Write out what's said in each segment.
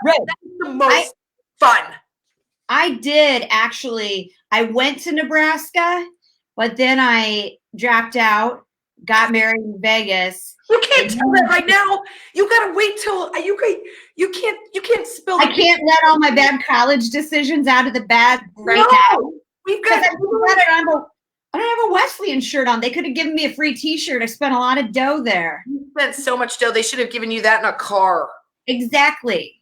Red. That's the most fun. I did actually. I went to Nebraska, but then I dropped out, got married in Vegas. You can't tell that right now. You gotta wait till you can't spill. I can't let all my bad college decisions out of the bag right now. We've got. I don't have a Wesleyan shirt on. They could have given me a free T-shirt. I spent a lot of dough there. You spent so much dough. They should have given you that in a car. Exactly.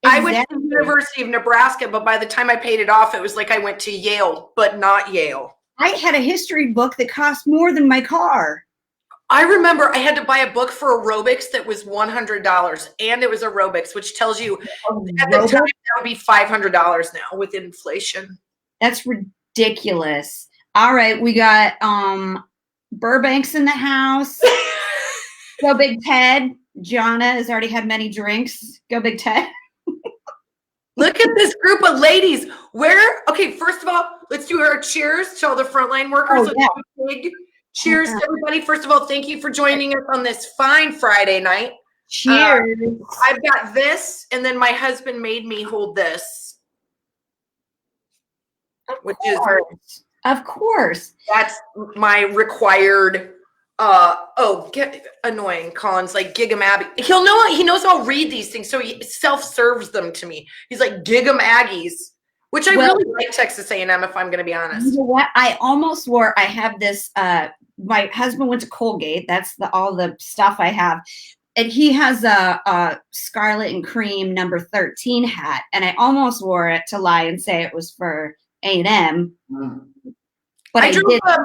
I went to the University of Nebraska, but by the time I paid it off, it was like I went to Yale, but not Yale. I had a history book that cost more than my car. I remember I had to buy a book for aerobics that was $100, and it was aerobics, which tells you at the time that would be $500 now with inflation. That's ridiculous. All right, we got Burbank's in the house. Go Big Ted. Jonna has already had many drinks. Go Big Ted. Look at this group of ladies. Okay, first of all, let's do our cheers to all the frontline workers. Oh, yeah. Big cheers to everybody. First of all, thank you for joining us on this fine Friday night. Cheers. I've got this, and then my husband made me hold this. Of course. That's my required get annoying. Colin's like Gig 'em Abby. He knows I'll read these things, so he self-serves them to me. He's like Gig 'em Aggies, which I really like Texas A&M, if I'm going to be honest. You know what? I almost wore. I have this. My husband went to Colgate. That's all the stuff I have, and he has a scarlet and cream number 13 hat, and I almost wore it to lie and say it was for A&M. But I drove a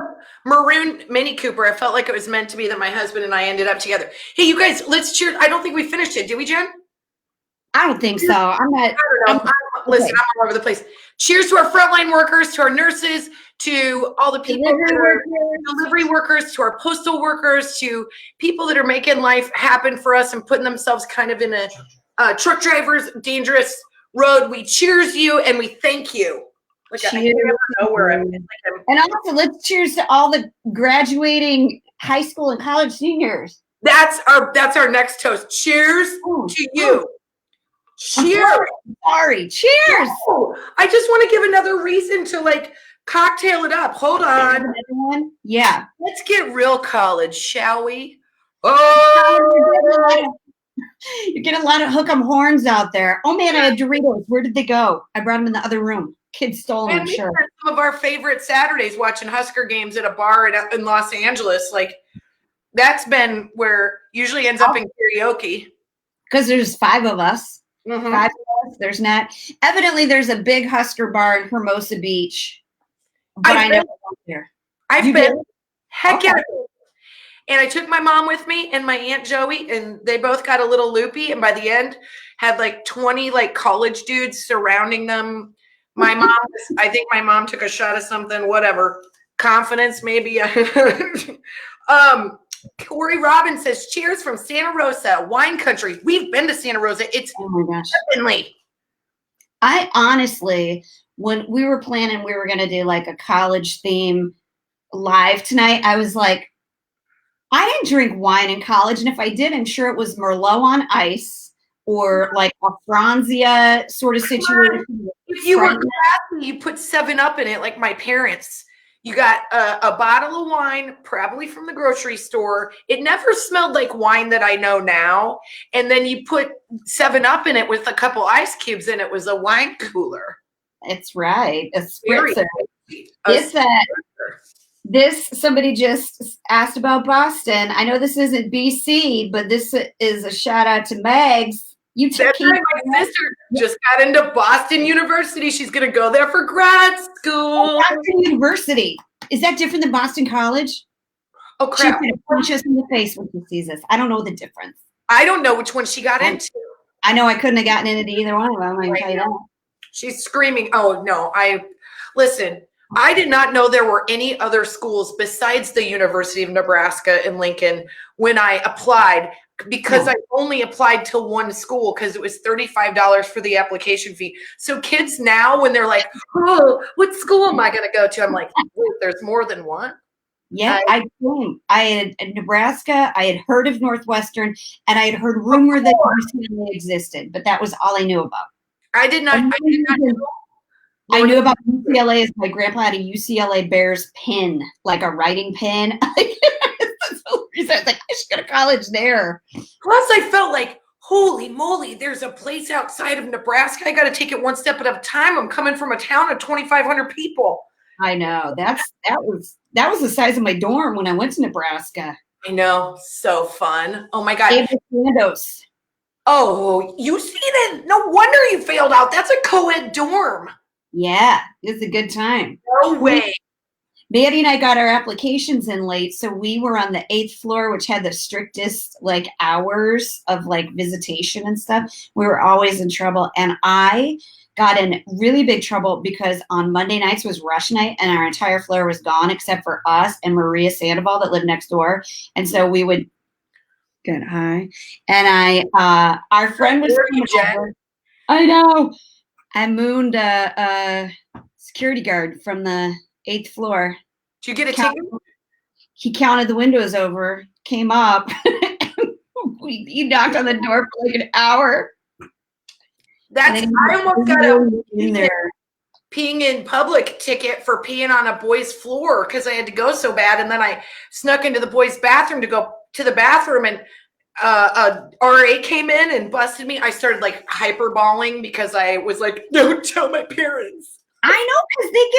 maroon Mini Cooper. I felt like it was meant to be that my husband and I ended up together. Hey, you guys, let's cheer. I don't think we finished it. Did we, Jen? I don't think so. I'm not. I don't know. Listen, I'm all over the place. Cheers to our frontline workers, to our nurses, to all the people delivery workers, to our postal workers, to people that are making life happen for us and putting themselves kind of in a truck driver's dangerous road. We cheers you and we thank you. Cheers. And also, let's cheers to all the graduating high school and college seniors. That's our next toast. Cheers to you. Cheers. Sorry. Cheers. Oh, I just want to give another reason to cocktail it up. Hold on. Yeah. Let's get real college, shall we? Oh. You're getting a lot of hook 'em horns out there. Oh man, I had Doritos. Where did they go? I brought them in the other room. Kids stole them, I'm sure. Some of our favorite Saturdays watching Husker games at a bar in Los Angeles. That's been where usually ends up in karaoke. Because there's 5 of us. Mm-hmm. 5 of us. There's not. Evidently, there's a big Husker bar in Hermosa Beach. But I never went there. I've been. Heck yeah. And I took my mom with me and my Aunt Joey, and they both got a little loopy. And by the end, had 20 college dudes surrounding them. I think my mom took a shot of something, whatever. Confidence, maybe. Corey Robbins says, cheers from Santa Rosa, wine country. We've been to Santa Rosa. It's heavenly. I honestly, when we were planning, we were going to do a college theme live tonight. I was like, I didn't drink wine in college. And if I did, I'm sure it was Merlot on ice. Or a Franzia sort of situation. If you were classy, you put 7-Up in it, like my parents. You got a bottle of wine, probably from the grocery store. It never smelled like wine that I know now. And then you put 7-Up in it with a couple ice cubes, and it was a wine cooler. It's right. A spritzer. Somebody just asked about Boston. I know this isn't BC, but this is a shout out to Megs. That's right. My sister just got into Boston University. She's going to go there for grad school. Boston University. Is that different than Boston College? Oh, crap. She's going to punch us in the face when she sees us. I don't know the difference. I don't know which one she got into. I know I couldn't have gotten into either one of them. I can tell you that. She's screaming. Oh, no. Listen, I did not know there were any other schools besides the University of Nebraska in Lincoln when I applied. Because I only applied to one school because it was $35 for the application fee. So kids now, when they're like, oh, what school am I going to go to? I'm like, wait, there's more than one? Yeah, I had Nebraska. I had heard of Northwestern, and I had heard rumor that UCLA existed, but that was all I knew about. I did not know. I knew about UCLA as my grandpa had a UCLA Bears pin, like a writing pin. That's the reason I was like, I should go to college there. Plus, I felt like, holy moly, there's a place outside of Nebraska. I got to take it one step at a time. I'm coming from a town of 2,500 people. I know. That was the size of my dorm when I went to Nebraska. I know. So fun. Oh my God. Sandos. Oh, you seen it? No wonder you failed out. That's a co-ed dorm. Yeah, it's a good time. No way. Maddie and I got our applications in late, so we were on the 8th floor, which had the strictest like hours of like visitation and stuff. We were always in trouble, and I got in really big trouble because on Monday nights was rush night, and our entire floor was gone except for us and Maria Sandoval that lived next door, and so we would get high. And our friend was over. I know. I mooned a security guard from the 8th floor. Did you get a ticket? He counted the windows over, came up. He knocked on the door for like an hour. I almost got a peeing in public ticket for peeing on a boy's floor because I had to go so bad. And then I snuck into the boys' bathroom to go to the bathroom, and a RA came in and busted me. I started like hyperballing because I was like, don't tell my parents. I know,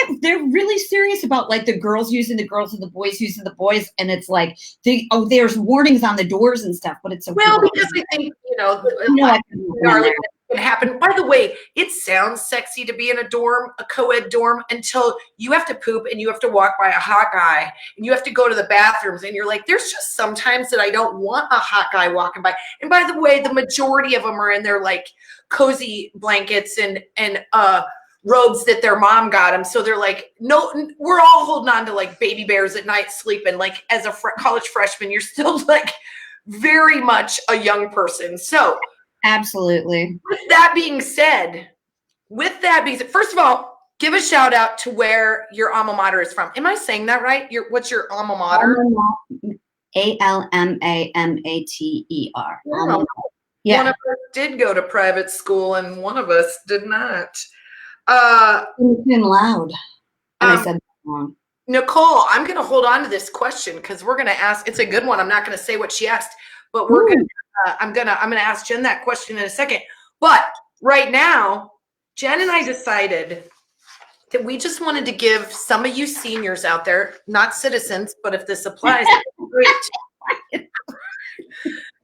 because they're really serious about like the girls using the girls and the boys using the boys, and it's like there's warnings on the doors and stuff, but it's well because I think it happened. By the way, it sounds sexy to be in a dorm, a co-ed dorm, until you have to poop and you have to walk by a hot guy and you have to go to the bathrooms, and you're like, there's just sometimes that I don't want a hot guy walking by. And by the way, the majority of them are in their like cozy blankets and robes that their mom got them. So they're like, no, we're all holding on to like baby bears at night sleeping. Like as a college freshman, you're still like very much a young person. So absolutely. With that being said, first of all, give a shout out to where your alma mater is from. Am I saying that right? What's your alma mater? ALMAMATER. Yeah. One of us did go to private school and one of us did not. It's been loud. And I said that wrong. Nicole, I'm going to hold on to this question because we're going to ask. It's a good one. I'm not going to say what she asked, but I'm going to ask Jen that question in a second. But right now, Jen and I decided that we just wanted to give some of you seniors out there, not citizens, but if this applies, great.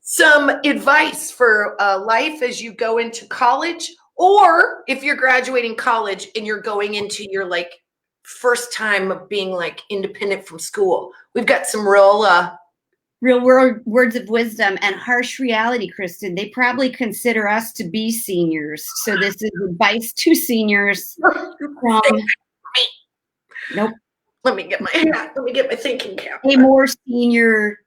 Some advice for life as you go into college. Or if you're graduating college and you're going into your like first time of being like independent from school, we've got some real world words of wisdom and harsh reality, Kristen. They probably consider us to be seniors. So this is advice to seniors. Nope. Let me get my thinking cap. A more senior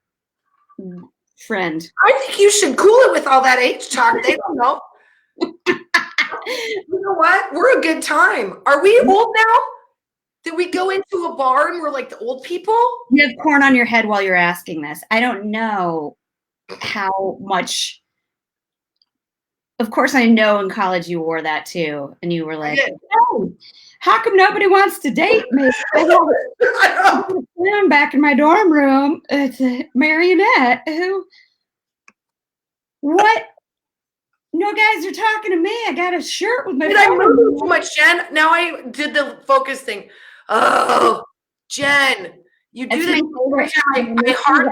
friend. I think you should cool it with all that age talk. They don't know. You know what? We're a good time. Are we old now? Did we go into a bar and we're like the old people? You have corn on your head while you're asking this. I don't know how much. Of course, I know in college you wore that too. And you were like, no, how come nobody wants to date me? I'm back in my dorm room. It's a marionette. What? No guys are talking to me. I got a shirt with my. Did I move too much, Jen? Now I did the focus thing. Oh, Jen, you do that every time. I hard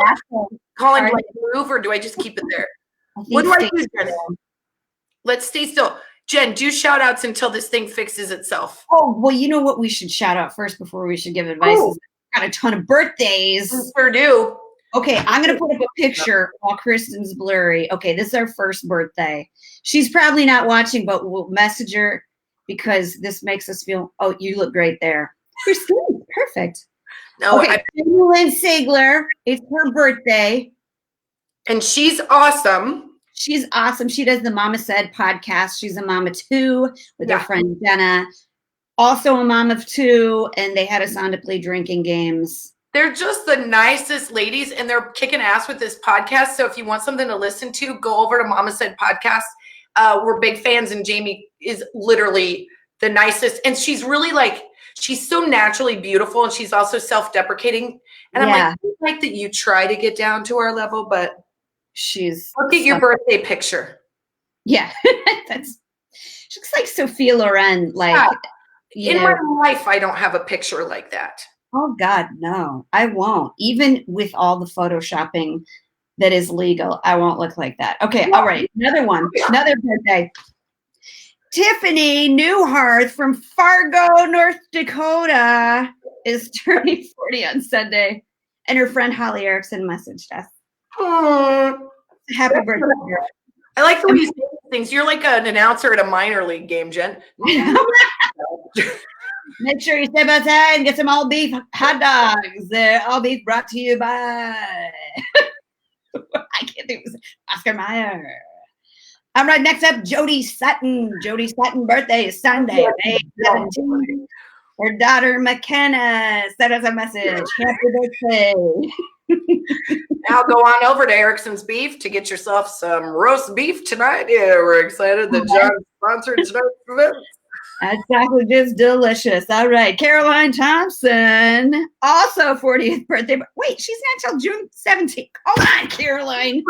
calling like move, or do I just keep it there? What do I do, Jen? Let's stay still. Jen, do shout outs until this thing fixes itself. Oh, well, you know what we should shout out first before we should give advice? Is got a ton of birthdays. We sure do. Okay, I'm going to put up a picture while Kristen's blurry. Okay, this is our first birthday. She's probably not watching, but we'll message her because this makes us feel, oh, you look great there. Kristen, perfect. No, okay, Lynn Sigler, it's her birthday. And she's awesome. She's awesome. She does the Mama Said podcast. She's a mom of two with her friend Jenna. Also a mom of two, and they had us on to play drinking games. They're just the nicest ladies, and they're kicking ass with this podcast. So if you want something to listen to, go over to Mama Said Podcast. We're big fans, and Jamie is literally the nicest. And she's really like, she's so naturally beautiful, and she's also self-deprecating. And I'm like that you try to get down to our level, but look at your birthday picture. Yeah, she looks like Sophia Loren. Like, in my life, I don't have a picture like that. Oh God, no, I won't. Even with all the photoshopping that is legal, I won't look like that. Okay, all right. Another one, another birthday. Tiffany Newharth from Fargo, North Dakota is turning 40 on Sunday. And her friend Holly Erickson messaged us. Happy birthday, girl. I like the way you say things. You're like an announcer at a minor league game, Jen. Make sure you step outside and get some all beef hot dogs. All beef brought to you by I can't think of it. Oscar Mayer. All right, next up, Jody Sutton. Jody Sutton birthday is Sunday, May 17th. Her daughter McKenna sent us a message. Happy birthday. Now go on over to Erickson's Beef to get yourself some roast beef tonight. Yeah, we're excited that John's sponsored tonight's event. That chocolate is delicious. All right. Caroline Thompson, also 40th birthday. But wait, she's not till June 17th. Hold on, Caroline.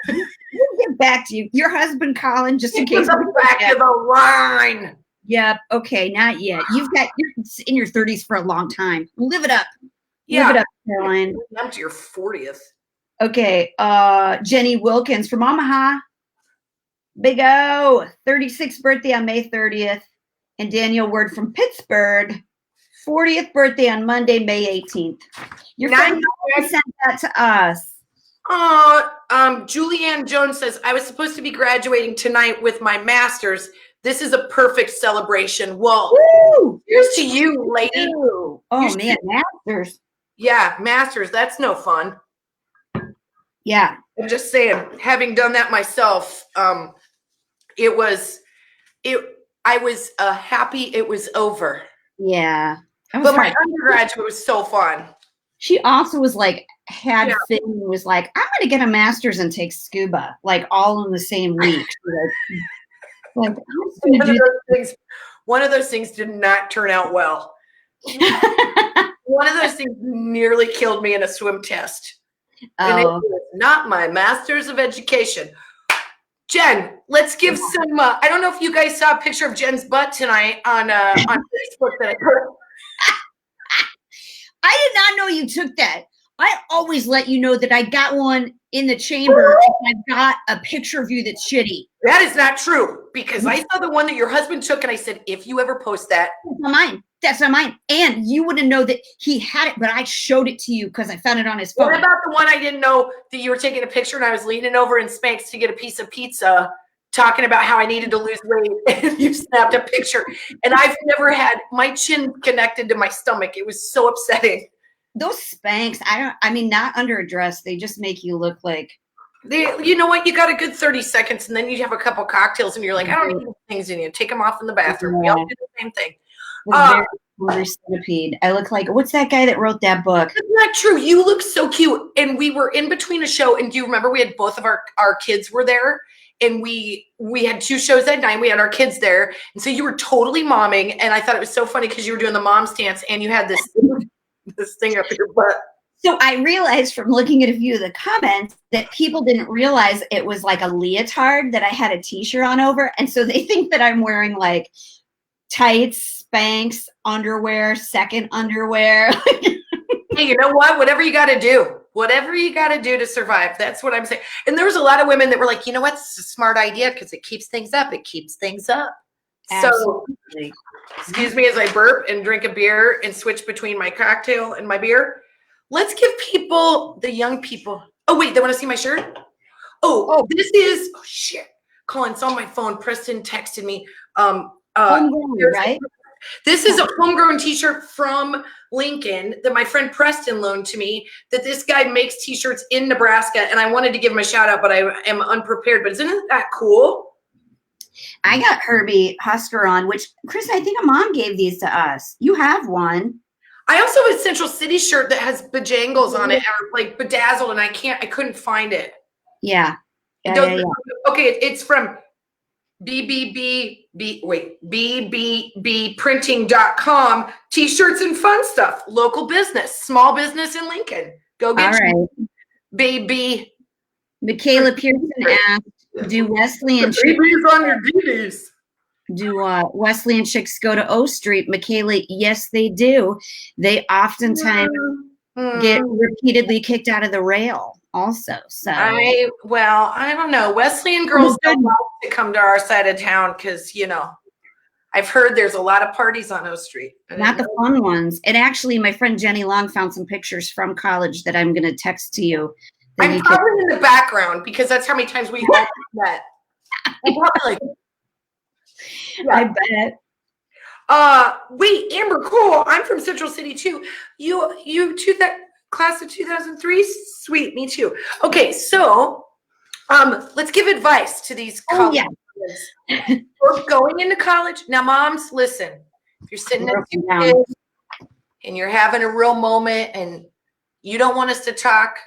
We'll get back to you. Your husband, Colin, just in case. Back to the line. Yep. Okay, not yet. You're in your 30s for a long time. Live it up. Yeah. Live it up, Caroline. I'm to your 40th. Okay. Jenny Wilkins from Omaha. Big O, 36th birthday on May 30th. And Daniel Word from Pittsburgh, 40th birthday on Monday, May 18th. Your friend sent that to us. Julianne Jones says, I was supposed to be graduating tonight with my master's. This is a perfect celebration. Well, here's to you, lady. Oh, man, master's. Yeah, master's. That's no fun. Yeah. I'm just saying, having done that myself, I was happy it was over. Yeah. But my undergraduate was so fun. She also was like, was like, I'm going to get a master's and take scuba, like all in the same week. Like, one of those things did not turn out well. One of those things nearly killed me in a swim test. And it was not my master's of education. Jen, let's give some. I don't know if you guys saw a picture of Jen's butt tonight on Facebook that I heard. I did not know you took that. I always let you know that I got one in the chamber and I got a picture of you that's shitty. That is not true, because I saw the one that your husband took and I said, if you ever post that. That's not mine. That's not mine. And you wouldn't know that he had it, but I showed it to you because I found it on his phone. What about the one I didn't know that you were taking a picture and I was leaning over in Spanx to get a piece of pizza, talking about how I needed to lose weight, and you snapped a picture. And I've never had my chin connected to my stomach. It was so upsetting. Those Spanx, not under a dress. They just make you look like. You know what? You got a good 30 seconds, and then you have a couple cocktails, and you're like, I don't need these things in you. Take them off in the bathroom. We all do the same thing. Centipede. I look like, what's that guy that wrote that book? That's not true. You look so cute. And we were in between a show, and do you remember we had both of our kids were there, and we had two shows that night. We had our kids there, and so you were totally momming, and I thought it was so funny because you were doing the mom stance, and you had this thing up your butt. So I realized from looking at a few of the comments that people didn't realize it was like a leotard that I had a t-shirt on over. And so they think that I'm wearing like tights, Spanx, underwear, second underwear. Hey, you know what? Whatever you got to do. Whatever you got to do to survive. That's what I'm saying. And there was a lot of women that were like, you know what? It's a smart idea because it keeps things up. It keeps things up. Absolutely. So, excuse me as I burp and drink a beer and switch between my cocktail and my beer. Let's give people, the young people. Oh, wait, they want to see my shirt? This is, shit. Colin's on my phone. Preston texted me. Right? This is a homegrown t-shirt from Lincoln that my friend Preston loaned to me, that this guy makes t-shirts in Nebraska. And I wanted to give him a shout out, but I am unprepared. But isn't that cool? I got Herbie Husker on, which, Chris, I think a mom gave these to us. You have one. I also have a Central City shirt that has bejangles on it, or like bedazzled, and I couldn't find it. Yeah. Okay, it's from BBBprinting.com. T-shirts and fun stuff. Local business, small business in Lincoln. Go get All right. baby. Michaela Pearson asked, do Wesley and Chicks go to O Street? Michaela, yes, they do. They oftentimes get repeatedly kicked out of the rail also. So I don't know. Wesleyan girls don't like to come to our side of town because, I've heard there's a lot of parties on O Street. Not the fun ones. And actually, my friend Jenny Long found some pictures from college that I'm going to text to you. I'm probably in the background because that's how many times we all met. I'm probably like, I bet. Wait, Amber, cool. I'm from Central City too. You that class of 2003? Sweet, me too. Okay, so let's give advice to these college students. We're going into college. Now, moms, listen. If you're sitting next to your kids and you're having a real moment and you don't want us to talk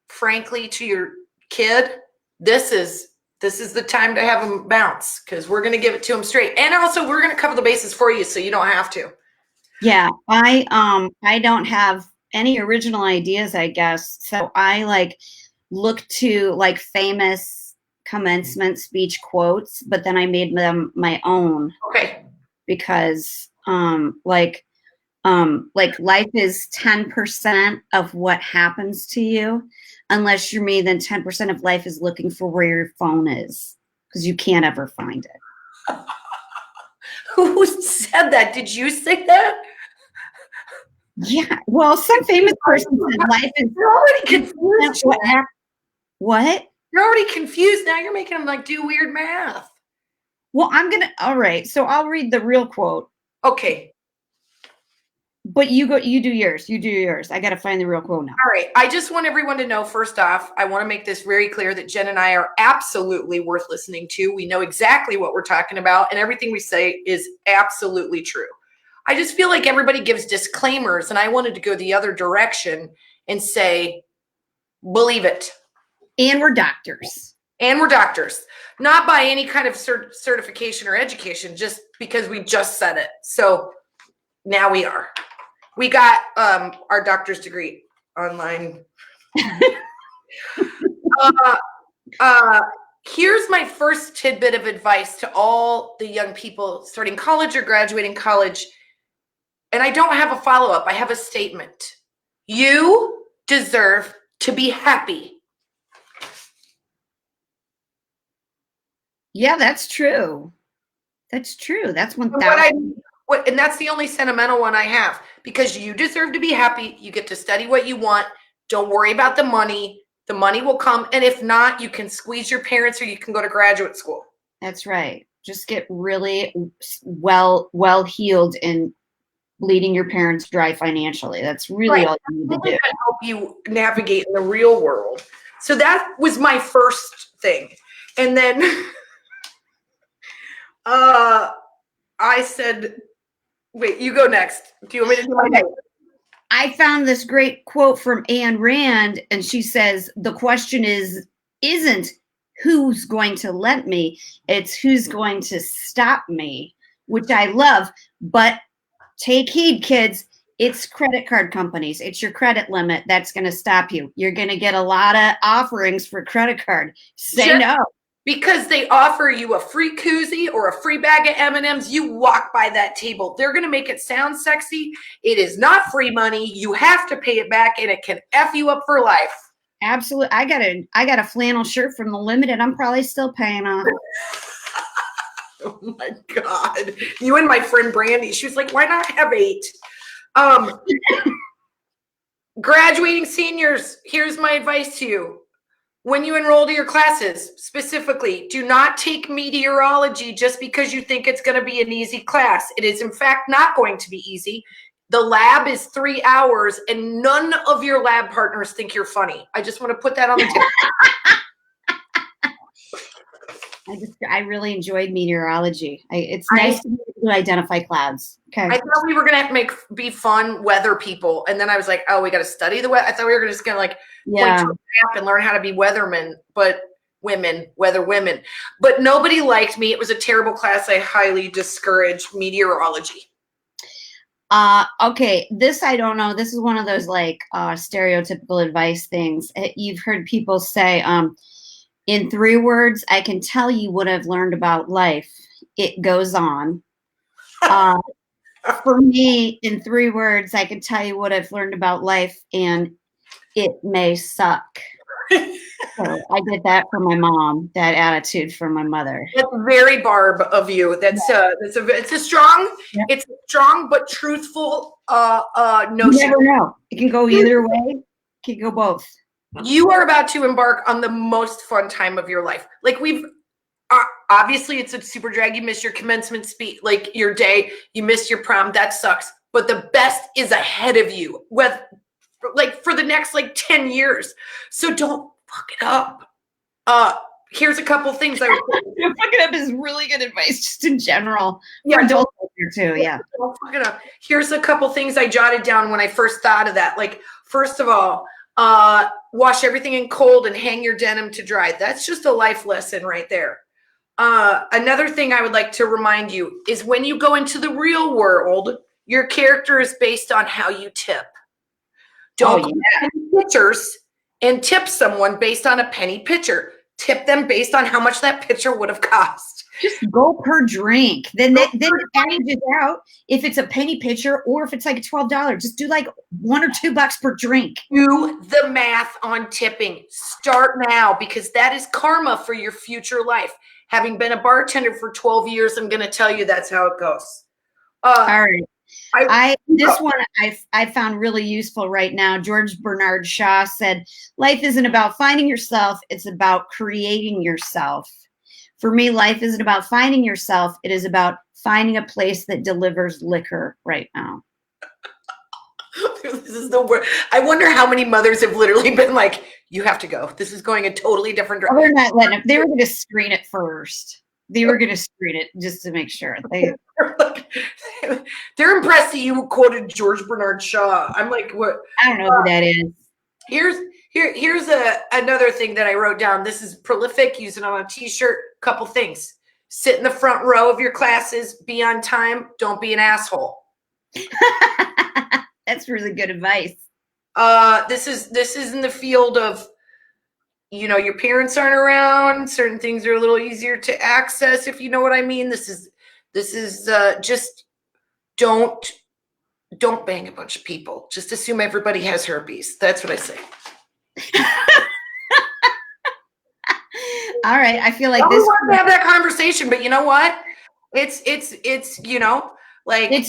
frankly to your kid, this is the time to have them bounce because we're going to give it to them straight. And also we're going to cover the bases for you so you don't have to. Yeah, I don't have any original ideas, I guess. So I look to famous commencement speech quotes, but then I made them my own. Okay. Because life is 10% of what happens to you. Unless you're me, then 10% of life is looking for where your phone is because you can't ever find it. Who said that? Did you say that? Yeah. Well, some famous person said life is. You're already confused. What? You're already confused. Now you're making them do weird math. Well, all right. So I'll read the real quote. Okay. But you do yours. You do yours. I got to find the real quote now. All right. I just want everyone to know, first off, I want to make this very clear that Jen and I are absolutely worth listening to. We know exactly what we're talking about, and everything we say is absolutely true. I just feel like everybody gives disclaimers, and I wanted to go the other direction and say, believe it. And we're doctors. Not by any kind of certification or education, just because we just said it. So now we are. We got our doctor's degree online. Here's my first tidbit of advice to all the young people starting college or graduating college. And I don't have a follow-up. I have a statement. You deserve to be happy. Yeah, that's true. That's true. That's 1,000. And that's the only sentimental one I have, because you deserve to be happy. You get to study what you want. Don't worry about the money. The money will come. And if not, you can squeeze your parents or you can go to graduate school. That's right. Just get really well healed and bleeding your parents dry financially. That's really all you need to do. Help you navigate in the real world. So that was my first thing. And then I said, wait, you go next. Do you want me to do my next? I found this great quote from Ayn Rand, and she says, the question isn't who's going to let me, it's who's going to stop me, which I love. But take heed, kids. It's credit card companies. It's your credit limit that's going to stop you. You're going to get a lot of offerings for credit card. Say no. Because they offer you a free koozie or a free bag of M&Ms, you walk by that table. They're going to make it sound sexy. It is not free money. You have to pay it back, and it can F you up for life. Absolutely. I got a flannel shirt from the Limited. I'm probably still paying off. Oh my God. You and my friend Brandy, she was like, why not have 8? Graduating seniors, here's my advice to you. When you enroll to your classes, specifically, do not take meteorology just because you think it's going to be an easy class. It is, in fact, not going to be easy. The lab is 3 hours, and none of your lab partners think you're funny. I just want to put that on the table. I really enjoyed meteorology. It's nice to identify clouds. Okay. I thought we were gonna be fun weather people, and then I was like, oh, we got to study the weather. I thought we were just gonna like point to a map and learn how to be weathermen, but weather women. But nobody liked me. It was a terrible class. I highly discourage meteorology. Okay, this I don't know. This is one of those like stereotypical advice things. You've heard people say, in 3 words, I can tell you what I've learned about life. It goes on. For me, in 3 words, I can tell you what I've learned about life, and it may suck. So I did that for my mom, that attitude for my mother. That's very Barb of you. It's a strong but truthful notion. You never know. It can go either way. It can go both. You are about to embark on the most fun time of your life. Like obviously it's a super drag. You missed your commencement speech, like your day. You missed your prom. That sucks. But the best is ahead of you. For the next 10 years. So don't fuck it up. Here's a couple things I would fuck it up is really good advice just in general. For adults too. Yeah. Don't fuck it up. Here's a couple things I jotted down when I first thought of that. First of all, wash everything in cold and hang your denim to dry. That's just a life lesson right there. Another thing I would like to remind you is when you go into the real world, your character is based on how you tip. Don't go penny pitchers and tip someone based on a penny pitcher. Tip them based on how much that pitcher would have cost. Just go per drink. Then it averages out if it's a penny pitcher or if it's like $12. Just do $1 or $2 per drink. Do the math on tipping. Start now because that is karma for your future life. Having been a bartender for 12 years, I'm going to tell you that's how it goes. All right. I found really useful right now. George Bernard Shaw said, life isn't about finding yourself. It's about creating yourself. For me, life isn't about finding yourself. It is about finding a place that delivers liquor right now. This is the word. I wonder how many mothers have literally been like, you have to go. This is going a totally different direction. They're not letting it. They were going to screen it first. They were going to screen it just to make sure. They're impressed that you quoted George Bernard Shaw. I'm like, what? I don't know who that is. Here's another thing that I wrote down. This is prolific. Use it on a t-shirt. Couple things. Sit in the front row of your classes. Be on time. Don't be an asshole. That's really good advice. This is in the field of, your parents aren't around. Certain things are a little easier to access, if you know what I mean. This is just don't bang a bunch of people. Just assume everybody has herpes. That's what I say. All right. I feel like I want to have that conversation, but you know what? It's it's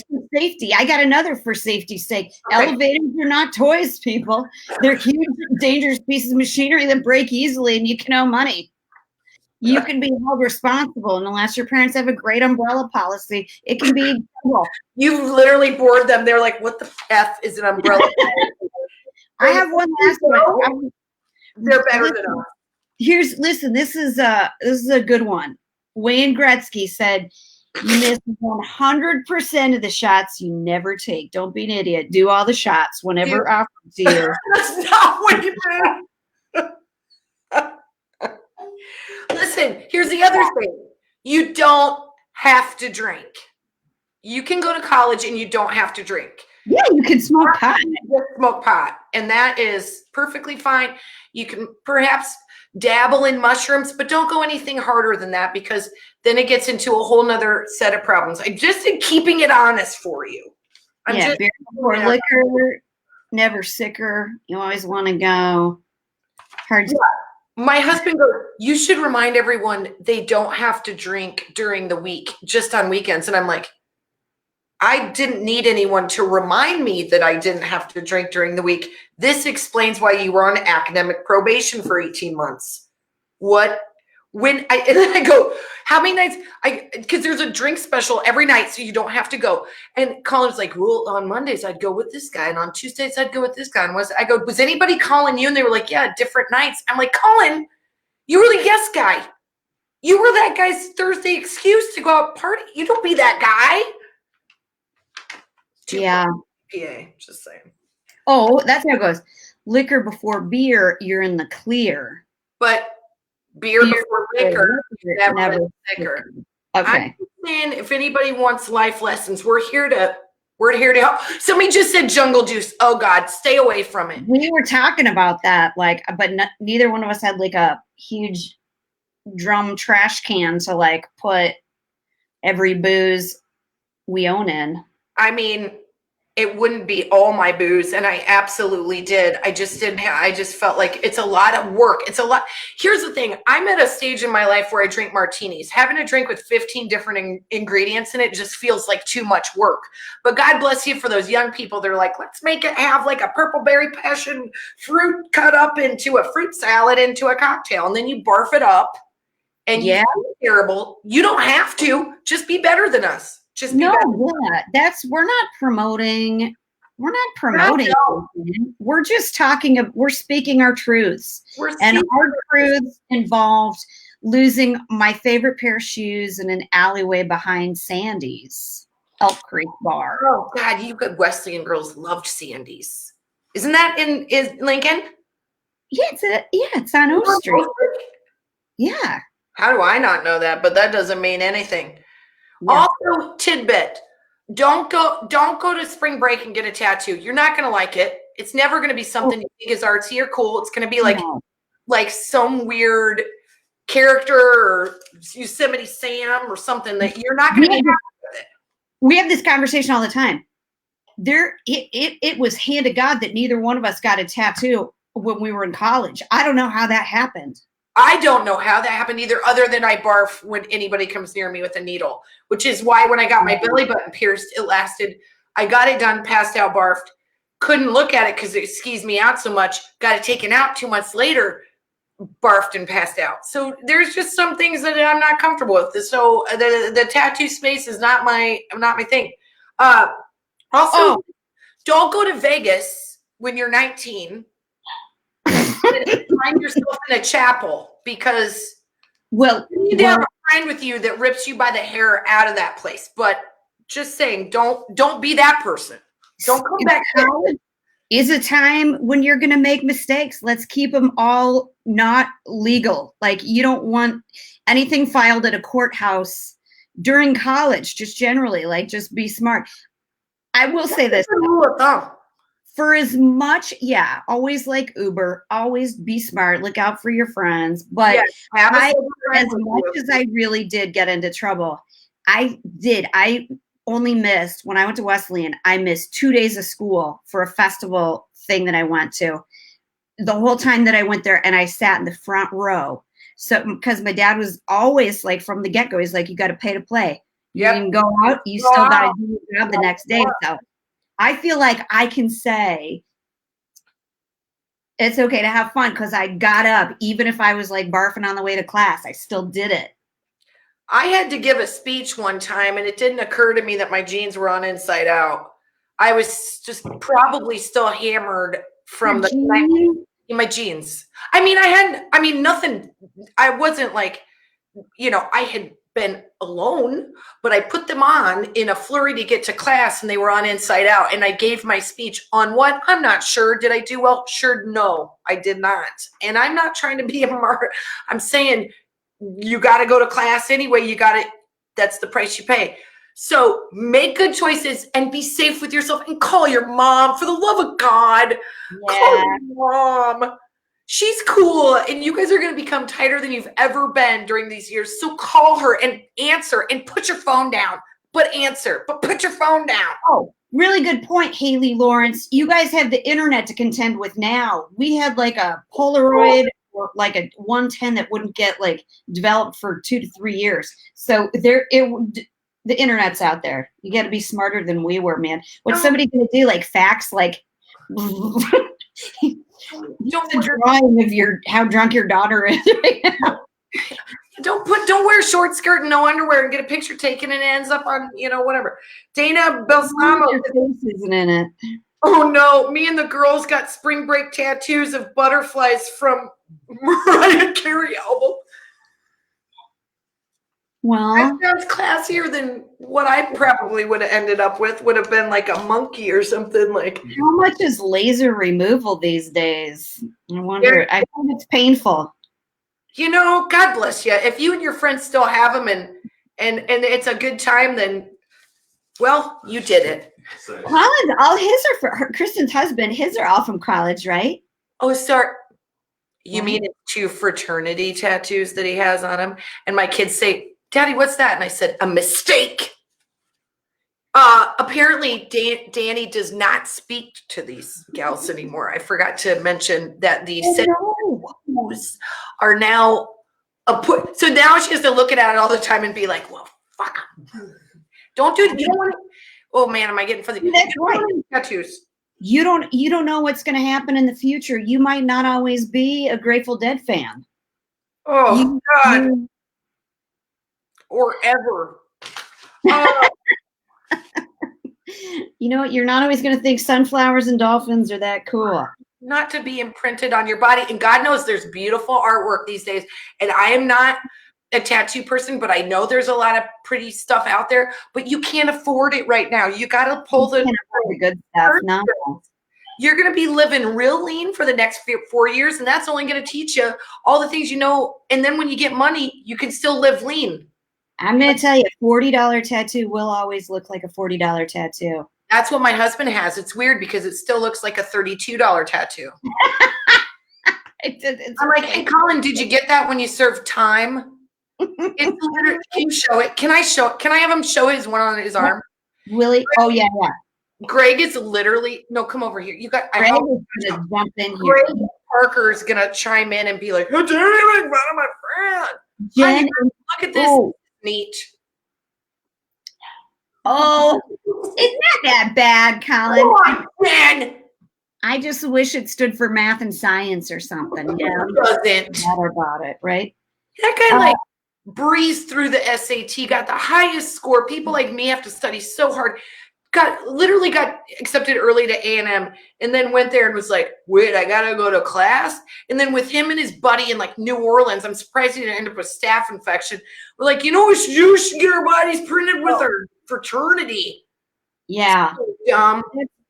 for safety. I got another for safety's sake. Okay. Elevators are not toys, people. They're huge, dangerous pieces of machinery that break easily, and you can owe money. You can be held responsible, and unless your parents have a great umbrella policy, it can be. You've literally bored them. They're like, "What the F is an umbrella?" I have one last one. They're better than us. Listen. This is a good one. Wayne Gretzky said, "You miss 100% of the shots you never take. Don't be an idiot. Do all the shots whenever offered to you." That's not what you do. Listen, here's the other thing. You don't have to drink. You can go to college and you don't have to drink. Yeah, you can smoke pot. Smoke pot, and that is perfectly fine. You can perhaps dabble in mushrooms, but don't go anything harder than that because then it gets into a whole nother set of problems. I just am keeping it honest for you. Beer or liquor, never sicker. You always want to go hard. Yeah. My husband goes, you should remind everyone they don't have to drink during the week, just on weekends. And I'm like, I didn't need anyone to remind me that I didn't have to drink during the week. This explains why you were on academic probation for 18 months. And then I go, how many nights? Because there's a drink special every night, so you don't have to go. And Colin's like, well, on Mondays I'd go with this guy, and on Tuesdays I'd go with this guy. And I go, was anybody calling you? And they were like, yeah, different nights. I'm like, Colin, you were the yes guy. You were that guy's Thursday excuse to go out party. You don't be that guy. Yeah. PA, just saying. Oh, that's how it goes. Liquor before beer, you're in the clear. But beer before liquor, never liquor. Okay. I'm saying if anybody wants life lessons, we're here to help. Somebody just said jungle juice. Oh God, stay away from it. We were talking about that, like, but neither one of us had like a huge drum trash can to like put every booze we own in. I mean, it wouldn't be all my booze, and I absolutely did. I just didn't I just felt like it's a lot of work. It's a lot. Here's the thing. I'm at a stage in my life where I drink martinis. Having a drink with 15 different ingredients in it just feels like too much work. But God bless you for those young people. They're like, let's make it have like a purple berry passion fruit cut up into a fruit salad into a cocktail, and then you barf it up. And you feel terrible. You don't have to. Just be better than us. Just be better. We're not promoting. We're just talking. We're speaking our truths, and our truths involved losing my favorite pair of shoes in an alleyway behind Sandy's Elk Creek Bar. Oh God, you good Wesleyan girls loved Sandy's. Isn't that in Lincoln? Yeah, it's on O Street. Yeah. How do I not know that? But that doesn't mean anything. Yeah. Also, tidbit: don't go to spring break and get a tattoo. You're not going to like it. It's never going to be something you think is artsy or cool. It's going to be like some weird character or Yosemite Sam or something that you're not going to be happy with it. We have this conversation all the time. It was hand to God that neither one of us got a tattoo when we were in college. I don't know how that happened. I don't know how that happened either, other than I barf when anybody comes near me with a needle, which is why when I got my belly button pierced, it lasted. I got it done, passed out, barfed, couldn't look at it because it skeezed me out so much, got it taken out 2 months later, barfed and passed out. So there's just some things that I'm not comfortable with. So the tattoo space is not my thing. Also, don't go to Vegas when you're 19. Find yourself in a chapel, because you need to have a friend with you that rips you by the hair out of that place. But just saying, don't be that person. Don't come back. College is a time when you're going to make mistakes. Let's keep them all not legal. Like, you don't want anything filed at a courthouse during college. Just generally, like, just be smart. I will say this. For as much, always like Uber, always be smart, look out for your friends. But as much as I really did get into trouble, I only missed, when I went to Wesleyan, I missed 2 days of school for a festival thing that I went to. The whole time that I went there, and I sat in the front row. So, because my dad was always like, from the get-go, he's like, you got to pay to play. You can go out, you still got to do your job the next day. So I feel like I can say it's okay to have fun because I got up. Even if I was like barfing on the way to class, I still did it. I had to give a speech one time, and it didn't occur to me that my jeans were on inside out. I was just probably still hammered from my jeans. Nothing. I wasn't like, I had been alone, but I put them on in a flurry to get to class, and they were on inside out. And I gave my speech on what? I'm not sure. Did I do well? Sure. No, I did not. And I'm not trying to be a martyr. I'm saying you got to go to class anyway. That's the price you pay. So make good choices and be safe with yourself, and call your mom, for the love of God. Yeah. Call your mom. She's cool, and you guys are going to become tighter than you've ever been during these years. So call her and answer, and put your phone down. But answer, but put your phone down. Oh, really good point, Haley Lawrence. You guys have the internet to contend with now. We had like a Polaroid or like a 110 that wouldn't get like developed for 2 to 3 years. So the internet's out there. You got to be smarter than we were, man. What's somebody going to do? Like fax, like. Don't the drawing of how drunk your daughter is right now. Don't wear a short skirt and no underwear and get a picture taken and it ends up on, whatever. Dana Balsamo. Your face isn't in it. Oh no, me and the girls got spring break tattoos of butterflies from Mariah Carey album. Well, that sounds classier than what I probably would have ended up with. Would have been like a monkey or something like. how much is laser removal these days? I wonder. I find it's painful. You know, God bless you. If you and your friends still have them and it's a good time, then well, you did it. College, all his are for Kristen's husband. His are all from college, right? Oh, sorry. You What? mean it's 2 fraternity tattoos that he has on him? And my kids say, Daddy, what's that? And I said, a mistake. Apparently, Danny does not speak to these gals anymore. I forgot to mention that the tattoos are now so now she has to look at it all the time and be like, well, fuck. Don't do it. You don't want to. Oh man, am I getting fuzzy? That's right. Tattoos. You don't know what's going to happen in the future. You might not always be a Grateful Dead fan. Oh God. Or ever. You know what? You're not always going to think sunflowers and dolphins are that cool. Not to be imprinted on your body. And God knows there's beautiful artwork these days. And I am not a tattoo person, but I know there's a lot of pretty stuff out there, but you can't afford it right now. You got to pull the good stuff. No. You're going to be living real lean for the next 4 years. And that's only going to teach you all the things you know. And then when you get money, you can still live lean. I'm going to tell you, a $40 tattoo will always look like a $40 tattoo. That's what my husband has. It's weird because it still looks like a $32 tattoo. I'm like, hey, Colin, did you get that when you served time? It's literally, can you show it? Can I have him show his one on his arm? Willie? Oh, yeah. Greg is literally, no, come over here. Greg is going to jump in here. Greg Parker is going to chime in and be like, how dare you make fun of my friend? Jen, look at this. Oh. Neat. Oh, it's not that bad, Colin. Come on, Jen. I just wish it stood for math and science or something. Yeah, it doesn't matter about it, right? That guy breezed through the SAT, got the highest score. People like me have to study so hard. Literally got accepted early to A&M, and then went there and was like, wait, I gotta go to class. And then with him and his buddy in like New Orleans, I'm surprised he didn't end up with staph infection. We're like, you know what you should get our bodies printed with our fraternity. Yeah. So dumb.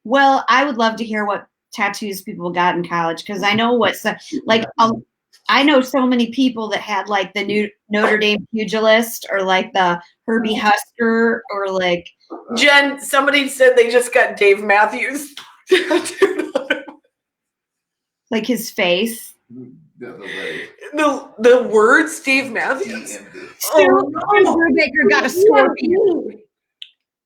Well, I would love to hear what tattoos people got in college, because I know I know so many people that had like the new Notre Dame pugilist, or like the Herbie Husker, or like Jen, somebody said they just got Dave Matthews like his face. The words Dave Matthews. Brubaker got a scorpion.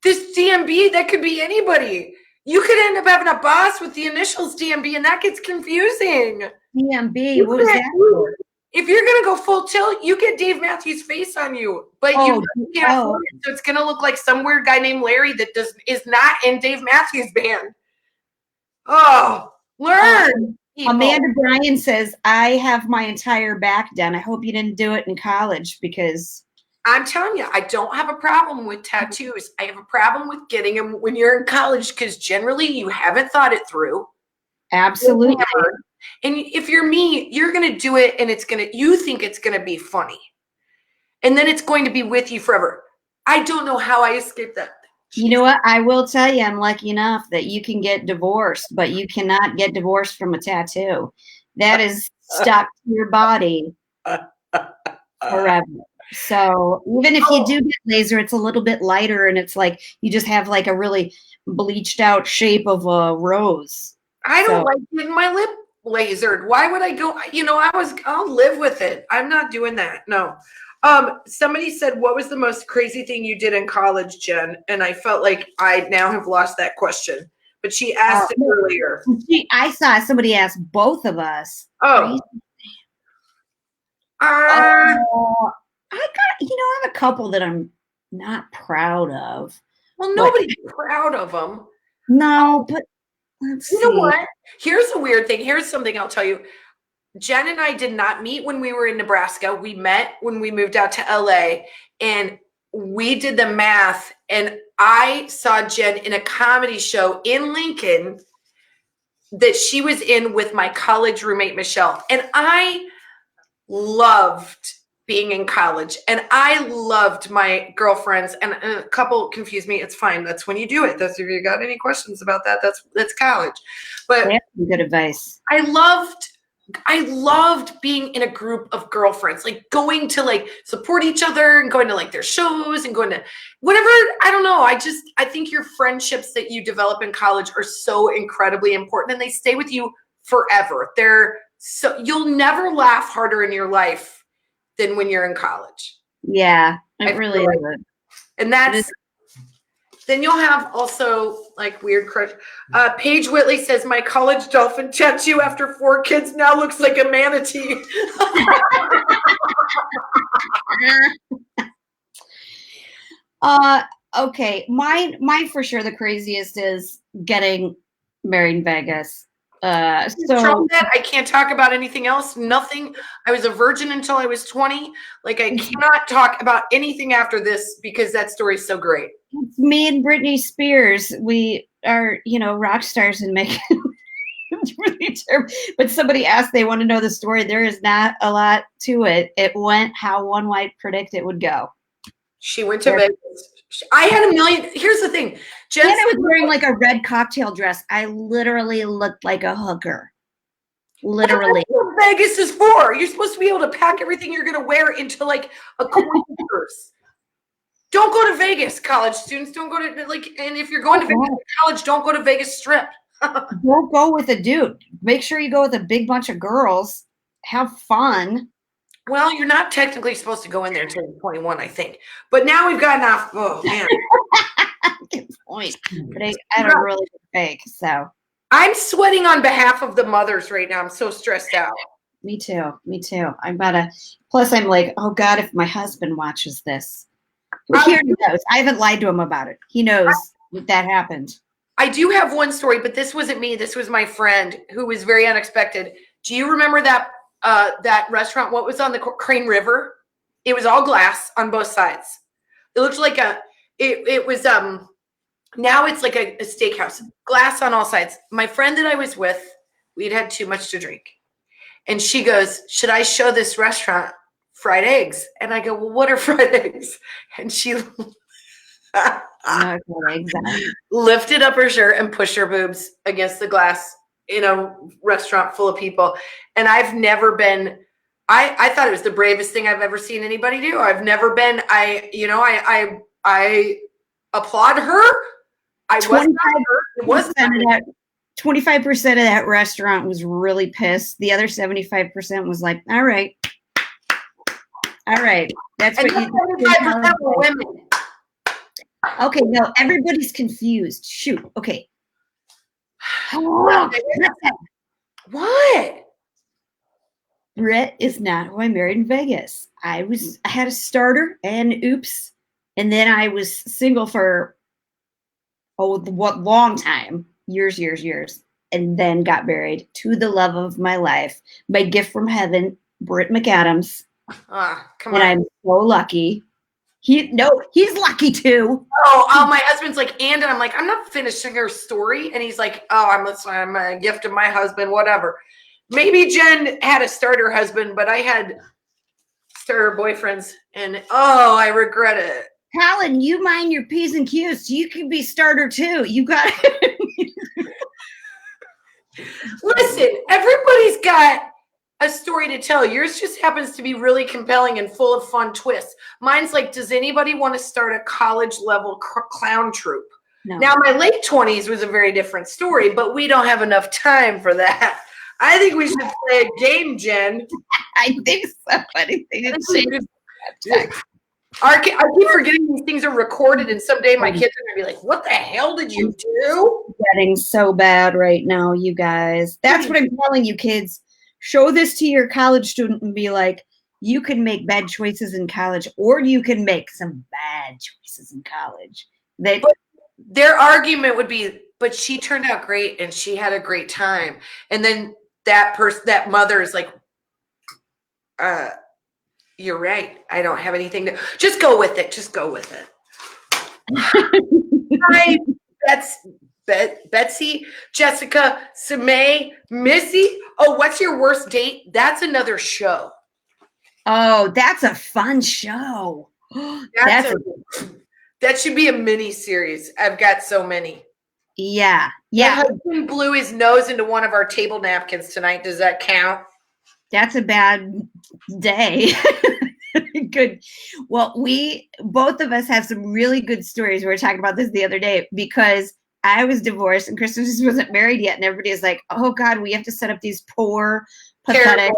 This DMB, that could be anybody. You could end up having a boss with the initials DMB, and that gets confusing. DMB, what is that for? If you're gonna go full tilt, you get Dave Matthews' face on you, but you can't afford it, so it's gonna look like some weird guy named Larry that is not in Dave Matthews' band. Oh, learn. Amanda Bryan says, I have my entire back done. I hope you didn't do it in college, because I'm telling you, I don't have a problem with tattoos. I have a problem with getting them when you're in college, because generally you haven't thought it through. Absolutely. And if you're me, you're going to do it, and you think it's going to be funny. And then it's going to be with you forever. I don't know how I escaped that. You know what? I will tell you, I'm lucky enough that you can get divorced, but you cannot get divorced from a tattoo. That is stuck to your body forever. So even if you do get laser, it's a little bit lighter, and it's like you just have like a really bleached out shape of a rose. I don't like getting my lip lasered. Why would I go? I'll live with it. I'm not doing that. No. Somebody said, what was the most crazy thing you did in college, Jen? And I felt like I now have lost that question, but she asked it earlier. I saw somebody ask both of us. Oh. I have a couple that I'm not proud of. Well, nobody's proud of them. No, but let's see. You know what? Here's a weird thing. Here's something I'll tell you. Jen and I did not meet when we were in Nebraska. We met when we moved out to LA, and we did the math, and I saw Jen in a comedy show in Lincoln that she was in with my college roommate, Michelle. And I loved being in college, and I loved my girlfriends, and a couple confused me. It's fine. That's when you do it. That's if you got any questions about that. That's college. But That's some good advice. I loved being in a group of girlfriends, like going to like support each other and going to like their shows and going to whatever. I don't know. I think your friendships that you develop in college are so incredibly important, and they stay with you forever. You'll never laugh harder in your life than when you're in college. Yeah, it really is. And then you'll have also like weird crush. Paige Whitley says, my college dolphin tattoo after 4 kids now looks like a manatee. Okay. Mine for sure the craziest is getting married in Vegas. So I can't talk about anything else. Nothing. I was a virgin until I was 20. Like I cannot talk about anything after this because that story is so great. It's me and Britney Spears. We are, rock stars and make but somebody asked, they want to know the story. There is not a lot to it. It went how one might predict it would go. She went to Vegas. I had a million. Here's the thing. Jenna was wearing like a red cocktail dress. I literally looked like a hooker. Literally. That's what Vegas is for. You're supposed to be able to pack everything you're going to wear into like a coin purse. Don't go to Vegas, college students. Don't go to and if you're going to Vegas college, don't go to Vegas Strip. Don't go with a dude. Make sure you go with a big bunch of girls. Have fun. Well, you're not technically supposed to go in there until you're 21, I think. But now we've gotten off. Oh man. Good point. But I don't really fake. So I'm sweating on behalf of the mothers right now. I'm so stressed out. Me too. Plus I'm like, oh God, if my husband watches this. He knows. I haven't lied to him about it. He knows that happened. I do have one story, but this wasn't me. This was my friend who was very unexpected. Do you remember that restaurant? What was on the Crane River? It was all glass on both sides. It looked like it was now it's like a steakhouse, glass on all sides. My friend that I was with, we'd had too much to drink. And she goes, should I show this restaurant fried eggs? And I go, well, what are fried eggs? And she lifted up her shirt and pushed her boobs against the glass in a restaurant full of people. And I've never been, I thought it was the bravest thing I've ever seen anybody do. I've never been, I applaud her. I was not her. It was 25% of that restaurant was really pissed. The other 75% was like, all right. That's what you do. 75% were women. Okay, no, everybody's confused. Shoot. Okay. What? Brett is not who I married in Vegas. I had a starter and oops. And then I was single for long time, years, and then got married to the love of my life. My gift from heaven, Britt McAdams. Come on. And I'm so lucky. He's lucky too. Oh, my husband's like, and I'm like, I'm not finishing her story. And he's like, I'm a gift of my husband, whatever. Maybe Jen had a starter husband, but I had starter boyfriends, and I regret it. Colin, you mind your P's and Q's. You can be starter too. You got it. Listen, everybody's got a story to tell. Yours just happens to be really compelling and full of fun twists. Mine's like, does anybody want to start a college level clown troupe? No. Now, my late 20s was a very different story, but we don't have enough time for that. I think we should play a game, Jen. I think so. I keep forgetting these things are recorded, and someday my kids are going to be like, what the hell did you do? Getting so bad right now, you guys. That's what I'm telling you, kids. Show this to your college student and be like, you can make bad choices in college, or you can make some bad choices in college. Their argument would be, but she turned out great and she had a great time. And then that mother is like, you're right. I don't have anything to just go with it. Just go with it. Hi, Betsy, Jessica, Samay, Missy. Oh, what's your worst date? That's another show. Oh, that's a fun show. That should be a mini series. I've got so many. Yeah. My husband blew his nose into one of our table napkins tonight. Does that count? That's a bad day. Good. Well, both of us have some really good stories. We were talking about this the other day because I was divorced and Kristen just wasn't married yet. And everybody is like, oh God, we have to set up these poor, pathetic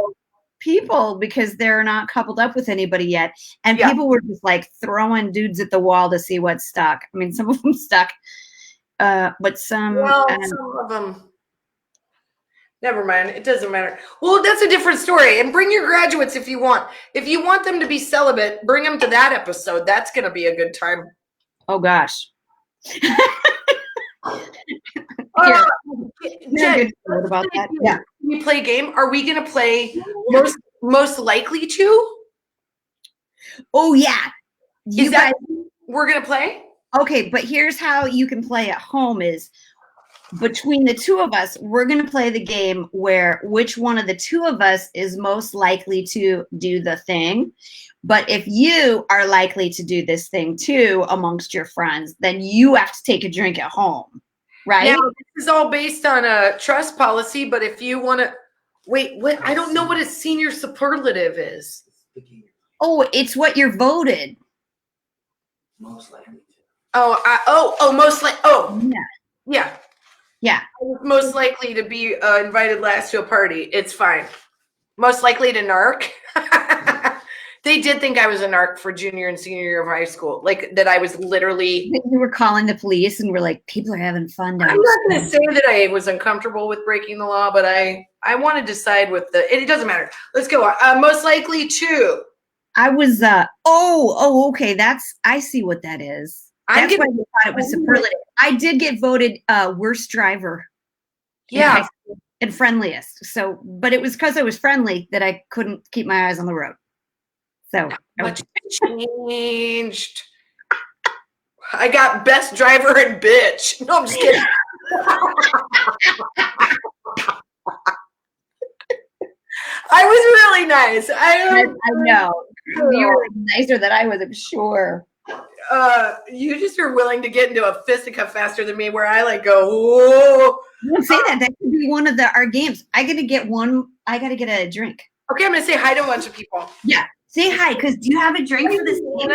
people because they're not coupled up with anybody yet. And people were just like throwing dudes at the wall to see what stuck. I mean, some of them stuck, but some of them. Never mind. It doesn't matter. Well, that's a different story. And bring your graduates if you want. If you want them to be celibate, bring them to that episode. That's going to be a good time. Oh, gosh. Jen, about that. Yeah. Can we play a game? Are we going to play most likely to? Oh, yeah. Is that we're going to play? Okay, but here's how you can play at home is between the two of us, we're going to play the game where which one of the two of us is most likely to do the thing. But if you are likely to do this thing too amongst your friends, then you have to take a drink at home, right? Now, this is all based on a trust policy, but if you want to wait, what? I don't know what a senior superlative is. Oh, it's what you're voted. Most likely. Most likely. Oh, yeah. Yeah. Yeah. Most likely to be invited last to a party. It's fine. Most likely to narc. They did think I was a narc for junior and senior year of high school. Like that I was literally. You were calling the police and we're like, people are having fun now. I'm not going to say that I was uncomfortable with breaking the law, but I want to decide with it doesn't matter. Let's go. Most likely to. I was, okay. I see what that is. That's why I thought it was superlative. I did get voted worst driver. Yeah. And friendliest. So, but it was because I was friendly that I couldn't keep my eyes on the road. So much changed. I got best driver and bitch. No, I'm just kidding. I was really nice. I know. You were nicer than I was, I'm sure. You just are willing to get into a fisticuff faster than me where I go, whoa. Don't say that. That could be one of our games. I got to get a drink. Okay, I'm going to say hi to a bunch of people. Yeah. Say hi, because do you have a drink for this game?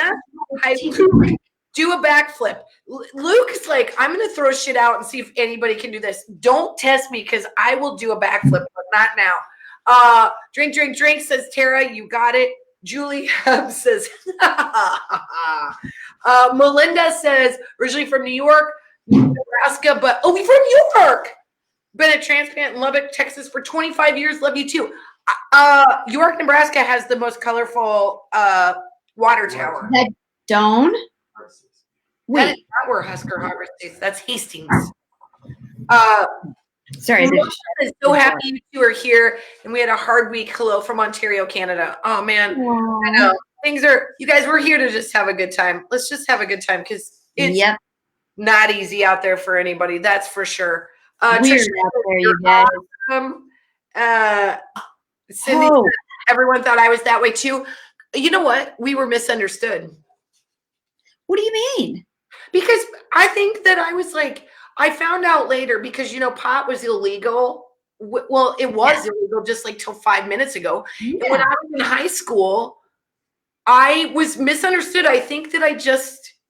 Hi, Luke. Do a backflip. Luke is like, I'm going to throw shit out and see if anybody can do this. Don't test me because I will do a backflip, but not now. Drink, drink, drink, says Tara. You got it. Julie says, Melinda says, originally from New York, Nebraska, but from New York. Been a transplant in Lubbock, Texas for 25 years. Love you too. York, Nebraska has the most colorful water tower. That Doan? That is not where Husker Harvest is. That's Hastings. Sorry. I'm so happy you two are here, and we had a hard week. Hello from Ontario, Canada. Oh man, I know you guys. We're here to just have a good time. Let's just have a good time because it's not easy out there for anybody. That's for sure. Weird out there, you guys. Cindy, everyone thought I was that way too. You know what? We were misunderstood. What do you mean? Because I think that I was like. I found out later because, pot was illegal. Well, it was illegal just till 5 minutes ago. Yeah. And when I was in high school, I was misunderstood. I think that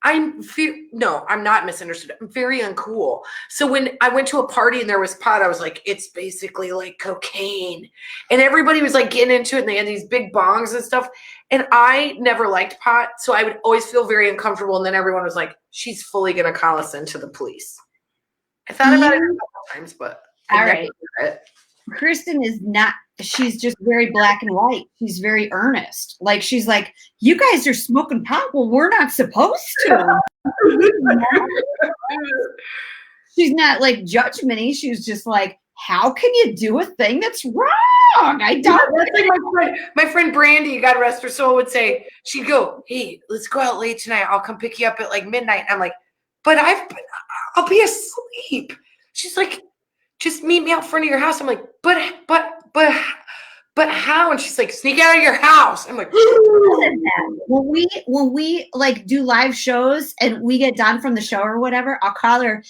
I'm not misunderstood. I'm very uncool. So when I went to a party and there was pot, I was like, it's basically like cocaine. And everybody was getting into it and they had these big bongs and stuff. And I never liked pot. So I would always feel very uncomfortable. And then everyone was like, she's fully going to call us into the police. I thought about it a couple times, but all right. Kristen is not, she's just very black and white. She's very earnest. She's like, you guys are smoking pot. Well, we're not supposed to. She's not judgmenty. She's just like, how can you do a thing that's wrong? I don't. That's my friend Brandy, God rest her soul, would say, she'd go, hey, let's go out late tonight. I'll come pick you up at midnight. I'm like, but I'll be asleep. She's like, just meet me out front of your house. I'm like, but But how? And she's like, sneak out of your house. I'm like, when we like do live shows and we get done from the show or whatever, I'll call her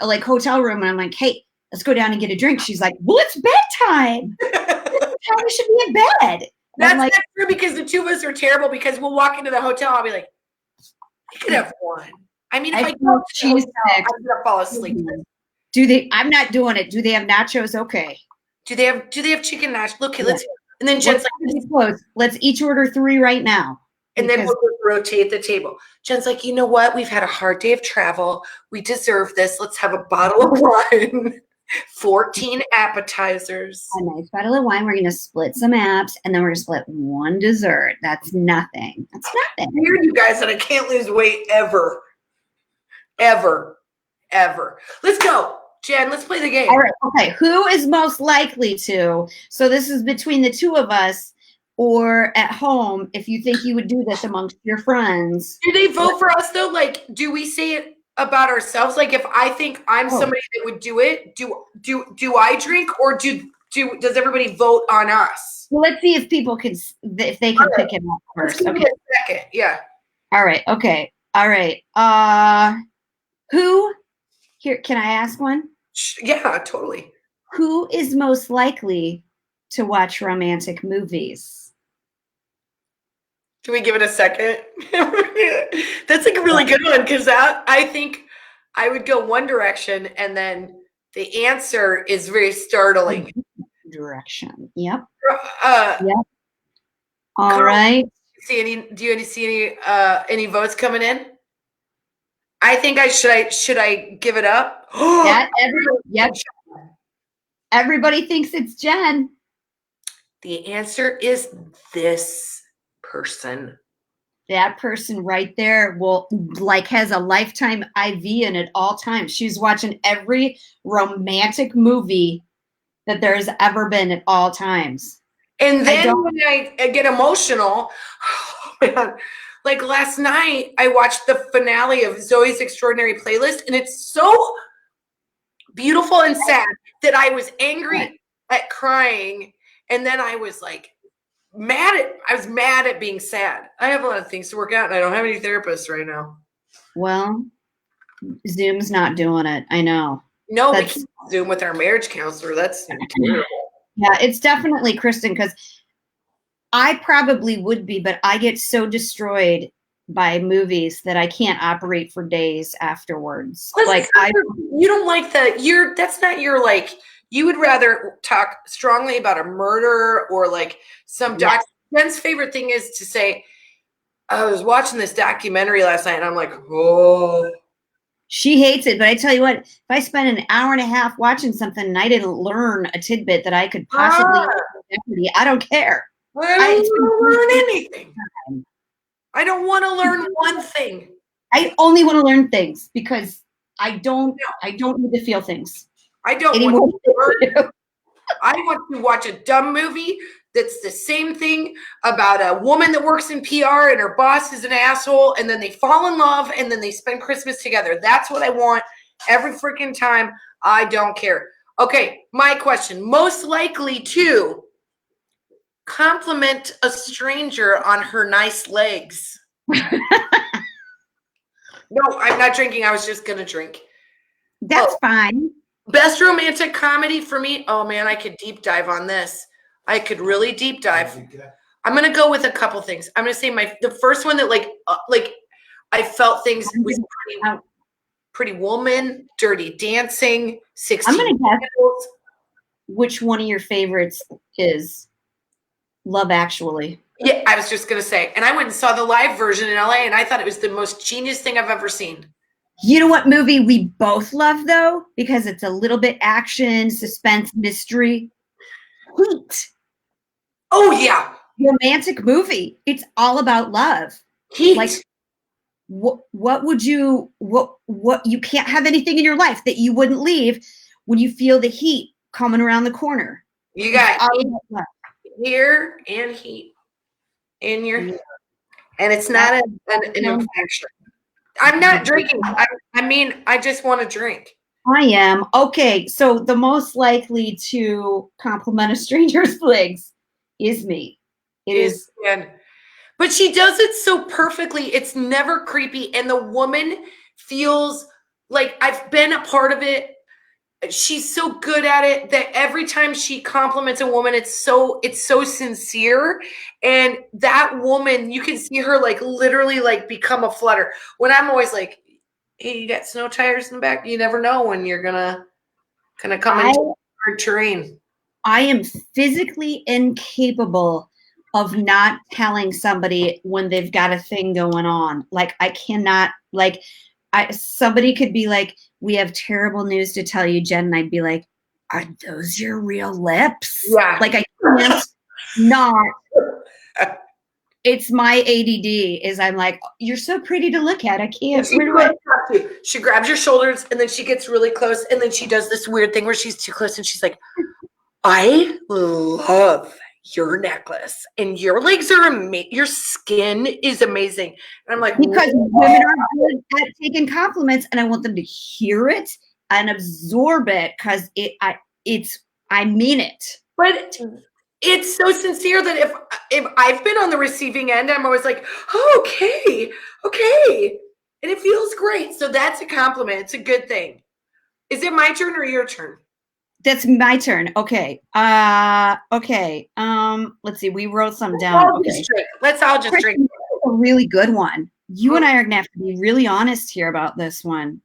like hotel room and I'm like, hey, let's go down and get a drink. She's like, well, it's bedtime. How we should be in bed. That's like, not true because the two of us are terrible because we'll walk into the hotel. I'll be like, I could have one. I mean, if I go to the hotel, I'm gonna fall asleep. Do they? I'm not doing it. Do they have nachos? Okay. Do they have chicken nachos? Look, let's. And then Jen's like, let's each order 3 right now. And then we'll rotate the table. Jen's like, you know what? We've had a hard day of travel. We deserve this. Let's have a bottle of wine. 14 appetizers. A nice bottle of wine. We're going to split some apps, and then we're going to split one dessert. That's nothing. That's nothing. I hear you guys that I can't lose weight ever. Ever. Let's go. Jen, let's play the game. All right. Okay. Who is most likely to? So this is between the two of us or at home if you think you would do this amongst your friends. Do they vote for us, though? Like, do we say it about ourselves? Like, if I think I'm somebody that would do it, do I drink or does everybody vote on us? Well, let's see if people can, if they can pick it up first. Let's give it a second. Yeah. All right. Okay. All right. Who here? Can I ask one? Yeah, totally. Who is most likely to watch romantic movies? Can we give it a second? That's like a really good one because I think I would go one direction and then the answer is very startling. Direction. Yep. Yep. All right. Do you see any votes coming in? I think should I give it up? Yep. Everybody thinks it's Jen. The answer is this person. That person right there has a lifetime IV in at all times. She's watching every romantic movie that there's ever been at all times. And then when I get emotional, oh man, like last night, I watched the finale of Zoe's Extraordinary Playlist, and it's so beautiful and sad that I was angry at crying, and then I was like mad at being sad. I have a lot of things to work out, and I don't have any therapists right now. Well, Zoom's not doing it. I know. No, we can't Zoom with our marriage counselor. That's terrible. Yeah, it's definitely Kristen, because I probably would be, but I get so destroyed by movies that I can't operate for days afterwards. You don't like that's not your like, you would rather talk strongly about a murder or like some doc. Jen's favorite thing is to say, I was watching this documentary last night and I'm like, oh. She hates it, but I tell you what, if I spend an hour and a half watching something and I didn't learn a tidbit that I could possibly I don't care. I don't want to learn anything. I don't want to learn one thing. I only want to learn things because I don't need to feel things. I don't want to learn. I want to watch a dumb movie that's the same thing about a woman that works in PR and her boss is an asshole and then they fall in love and then they spend Christmas together. That's what I want every freaking time. I don't care. Okay, my question. Most likely to compliment a stranger on her nice legs. No, I'm not drinking. I was just going to drink. That's fine. Best romantic comedy for me. Oh man, I could deep dive on this. I could really deep dive. I'm going to go with a couple things. I'm going to say the first one that like I felt things was Pretty Woman, Dirty Dancing, 16. I'm going to guess which one of your favorites is Love Actually. Yeah, I was just going to say. And I went and saw the live version in LA and I thought it was the most genius thing I've ever seen. You know what movie we both love though? Because it's a little bit action, suspense, mystery. Heat. Oh yeah. Romantic movie. It's all about love. Heat. Like what would you you can't have anything in your life that you wouldn't leave when you feel the heat coming around the corner. You got here and heat in your and it's not an infection. I'm not drinking. I mean, I just want to drink. I am. Okay, so the most likely to compliment a stranger's legs. is me. It is. But she does it so perfectly. It's never creepy. And the woman feels like I've been a part of it. She's so good at it that every time she compliments a woman, it's so sincere. And that woman, you can see her like literally like become a flutter. When I'm always like, hey, you got snow tires in the back? You never know when you're gonna come into hard terrain. I am physically incapable of not telling somebody when they've got a thing going on. Like I cannot, like somebody could be like, we have terrible news to tell you, Jen. And I'd be like, are those your real lips? Yeah. Like I can't not. It's my ADD is I'm like, you're so pretty to look at. I can't. She grabs your shoulders and then she gets really close. And then she does this weird thing where she's too close and she's like, I love your necklace and your legs are amazing. Your skin is amazing. And I'm like, because women are good at taking compliments and I want them to hear it and absorb it because I mean it. But it's so sincere that if I've been on the receiving end, I'm always like, oh, okay. And it feels great. So that's a compliment. It's a good thing. Is it my turn or your turn? That's my turn. Okay. Okay. Let's see. We wrote some down. Let's all just drink. A really good one. You and I are gonna have to be really honest here about this one.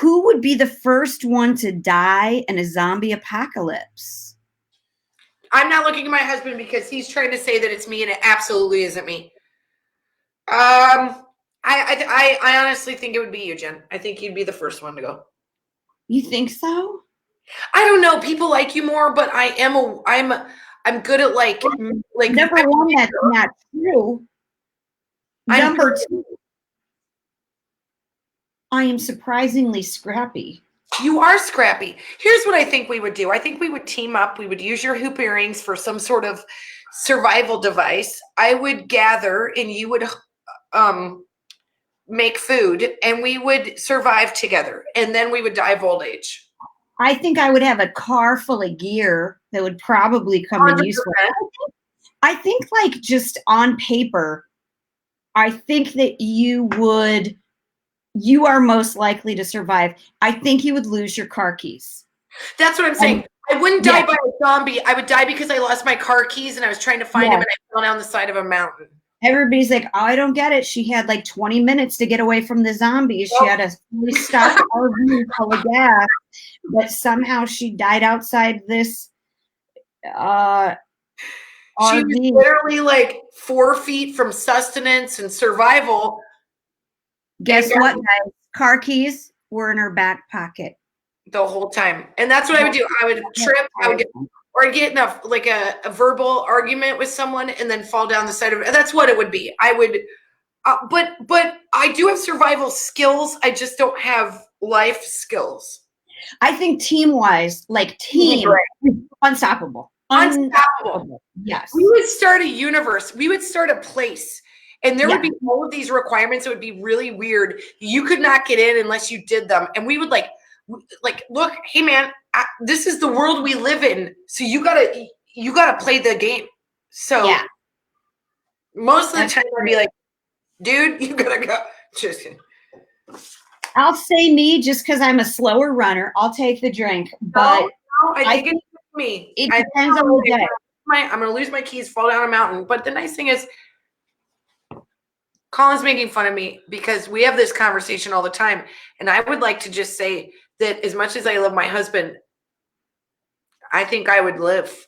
Who would be the first one to die in a zombie apocalypse? I'm not looking at my husband because he's trying to say that it's me and it absolutely isn't me. I honestly think it would be you, Jen. I think you'd be the first one to go. You think so? I don't know. People like you more, but I'm good at like number one, that's not true. Number two, I am surprisingly scrappy. You are scrappy. Here's what I think we would do. I think we would team up. We would use your hoop earrings for some sort of survival device. I would gather and you would make food and we would survive together. And then we would die of old age. I think I would have a car full of gear that would probably come in useful. I think like just on paper, I think that you are most likely to survive. I think you would lose your car keys. That's what I'm saying. I wouldn't die by a zombie. I would die because I lost my car keys and I was trying to find them and I fell down the side of a mountain. Everybody's like, oh, I don't get it. She had like 20 minutes to get away from the zombies. She had a fully stocked RV full of gas, but somehow she died outside this RV. She was literally like 4 feet from sustenance and survival. Guess what, guys? Car keys were in her back pocket the whole time, and that's what I would do. I would trip. I'd get in a verbal argument with someone, and then fall down the side of it. That's what it would be. I would, but I do have survival skills. I just don't have life skills. I think team-wise, like team, unstoppable. Unstoppable. Yes. We would start a universe. We would start a place. And there would be all of these requirements. It would be really weird. You could not get in unless you did them. And we would like, look, hey man, this is the world we live in. So you gotta play the game. So most of the time I'd be like, dude, you gotta go. Just kidding. I'll say me just because I'm a slower runner. I'll take the drink, but no, I think it's me. It depends on the day. I'm gonna lose my keys, fall down a mountain. But the nice thing is, Colin's making fun of me because we have this conversation all the time. And I would like to just say that as much as I love my husband, I think I would live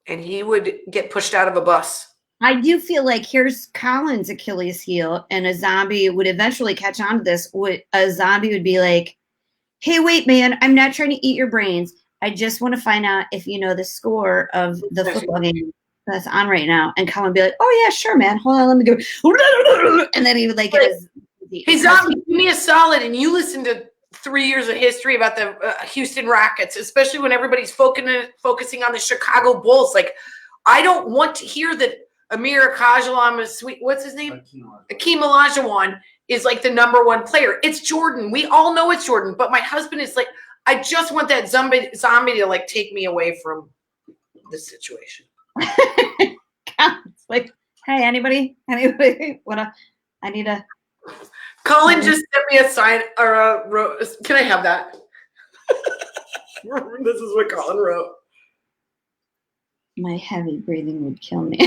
and he would get pushed out of a bus. I do feel like here's Colin's Achilles heel, and a zombie would eventually catch on to this. A zombie would be like, hey, wait, man, I'm not trying to eat your brains. I just want to find out if you know the score of the football game that's on right now. And Colin would be like, oh, yeah, sure, man. Hold on, let me go. And then he would like get his... Hey, zombie, give me a solid, and you listen to 3 years of history about the Houston Rockets, especially when everybody's focusing on the Chicago Bulls. Like, I don't want to hear that Amir Kajalam, what's his name? Akeem Olajuwon is like the #1 player. It's Jordan. We all know it's Jordan. But my husband is like, I just want that zombie to like take me away from this situation. It's like, hey, anybody wanna? I need a. Colin just sent me a sign or a rose. Can I have that? This is what Colin wrote. My heavy breathing would kill me.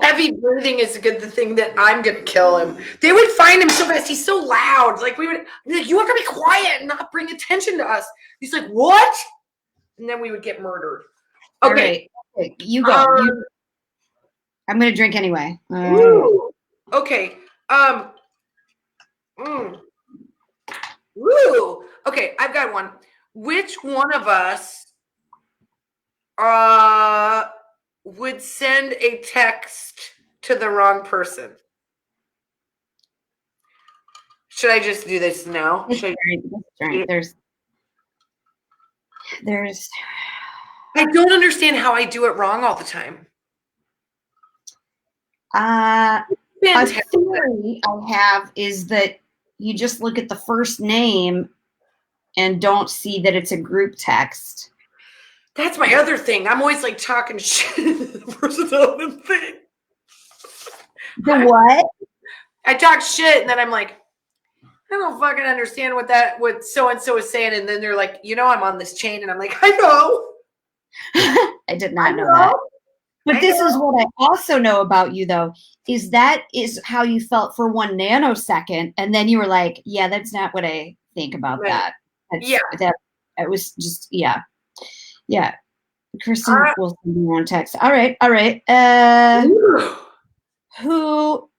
Heavy breathing is a good thing that I'm gonna kill him. They would find him so fast. He's so loud. Like we would be like, you have to be quiet and not bring attention to us. He's like, what? And then we would get murdered. Okay. All right. You go. I'm gonna drink anyway. Okay. Woo. Okay, I've got one. Which one of us would send a text to the wrong person? Should I just do this now? There's I don't understand how I do it wrong all the time. a theory I have is that you just look at the first name and don't see that it's a group text. That's my other thing. I'm always like talking shit to the person on the thing. The what? I talk shit and then I'm like, I don't fucking understand what so and so is saying, and then they're like, I'm on this chain, and I'm like, I know. I did not know that. But this is what I also know about you, though, is that is how you felt for 1 nanosecond, and then you were like, yeah, that's not what I think about that. That it was just yeah. Kristen will send me on text. All right. Who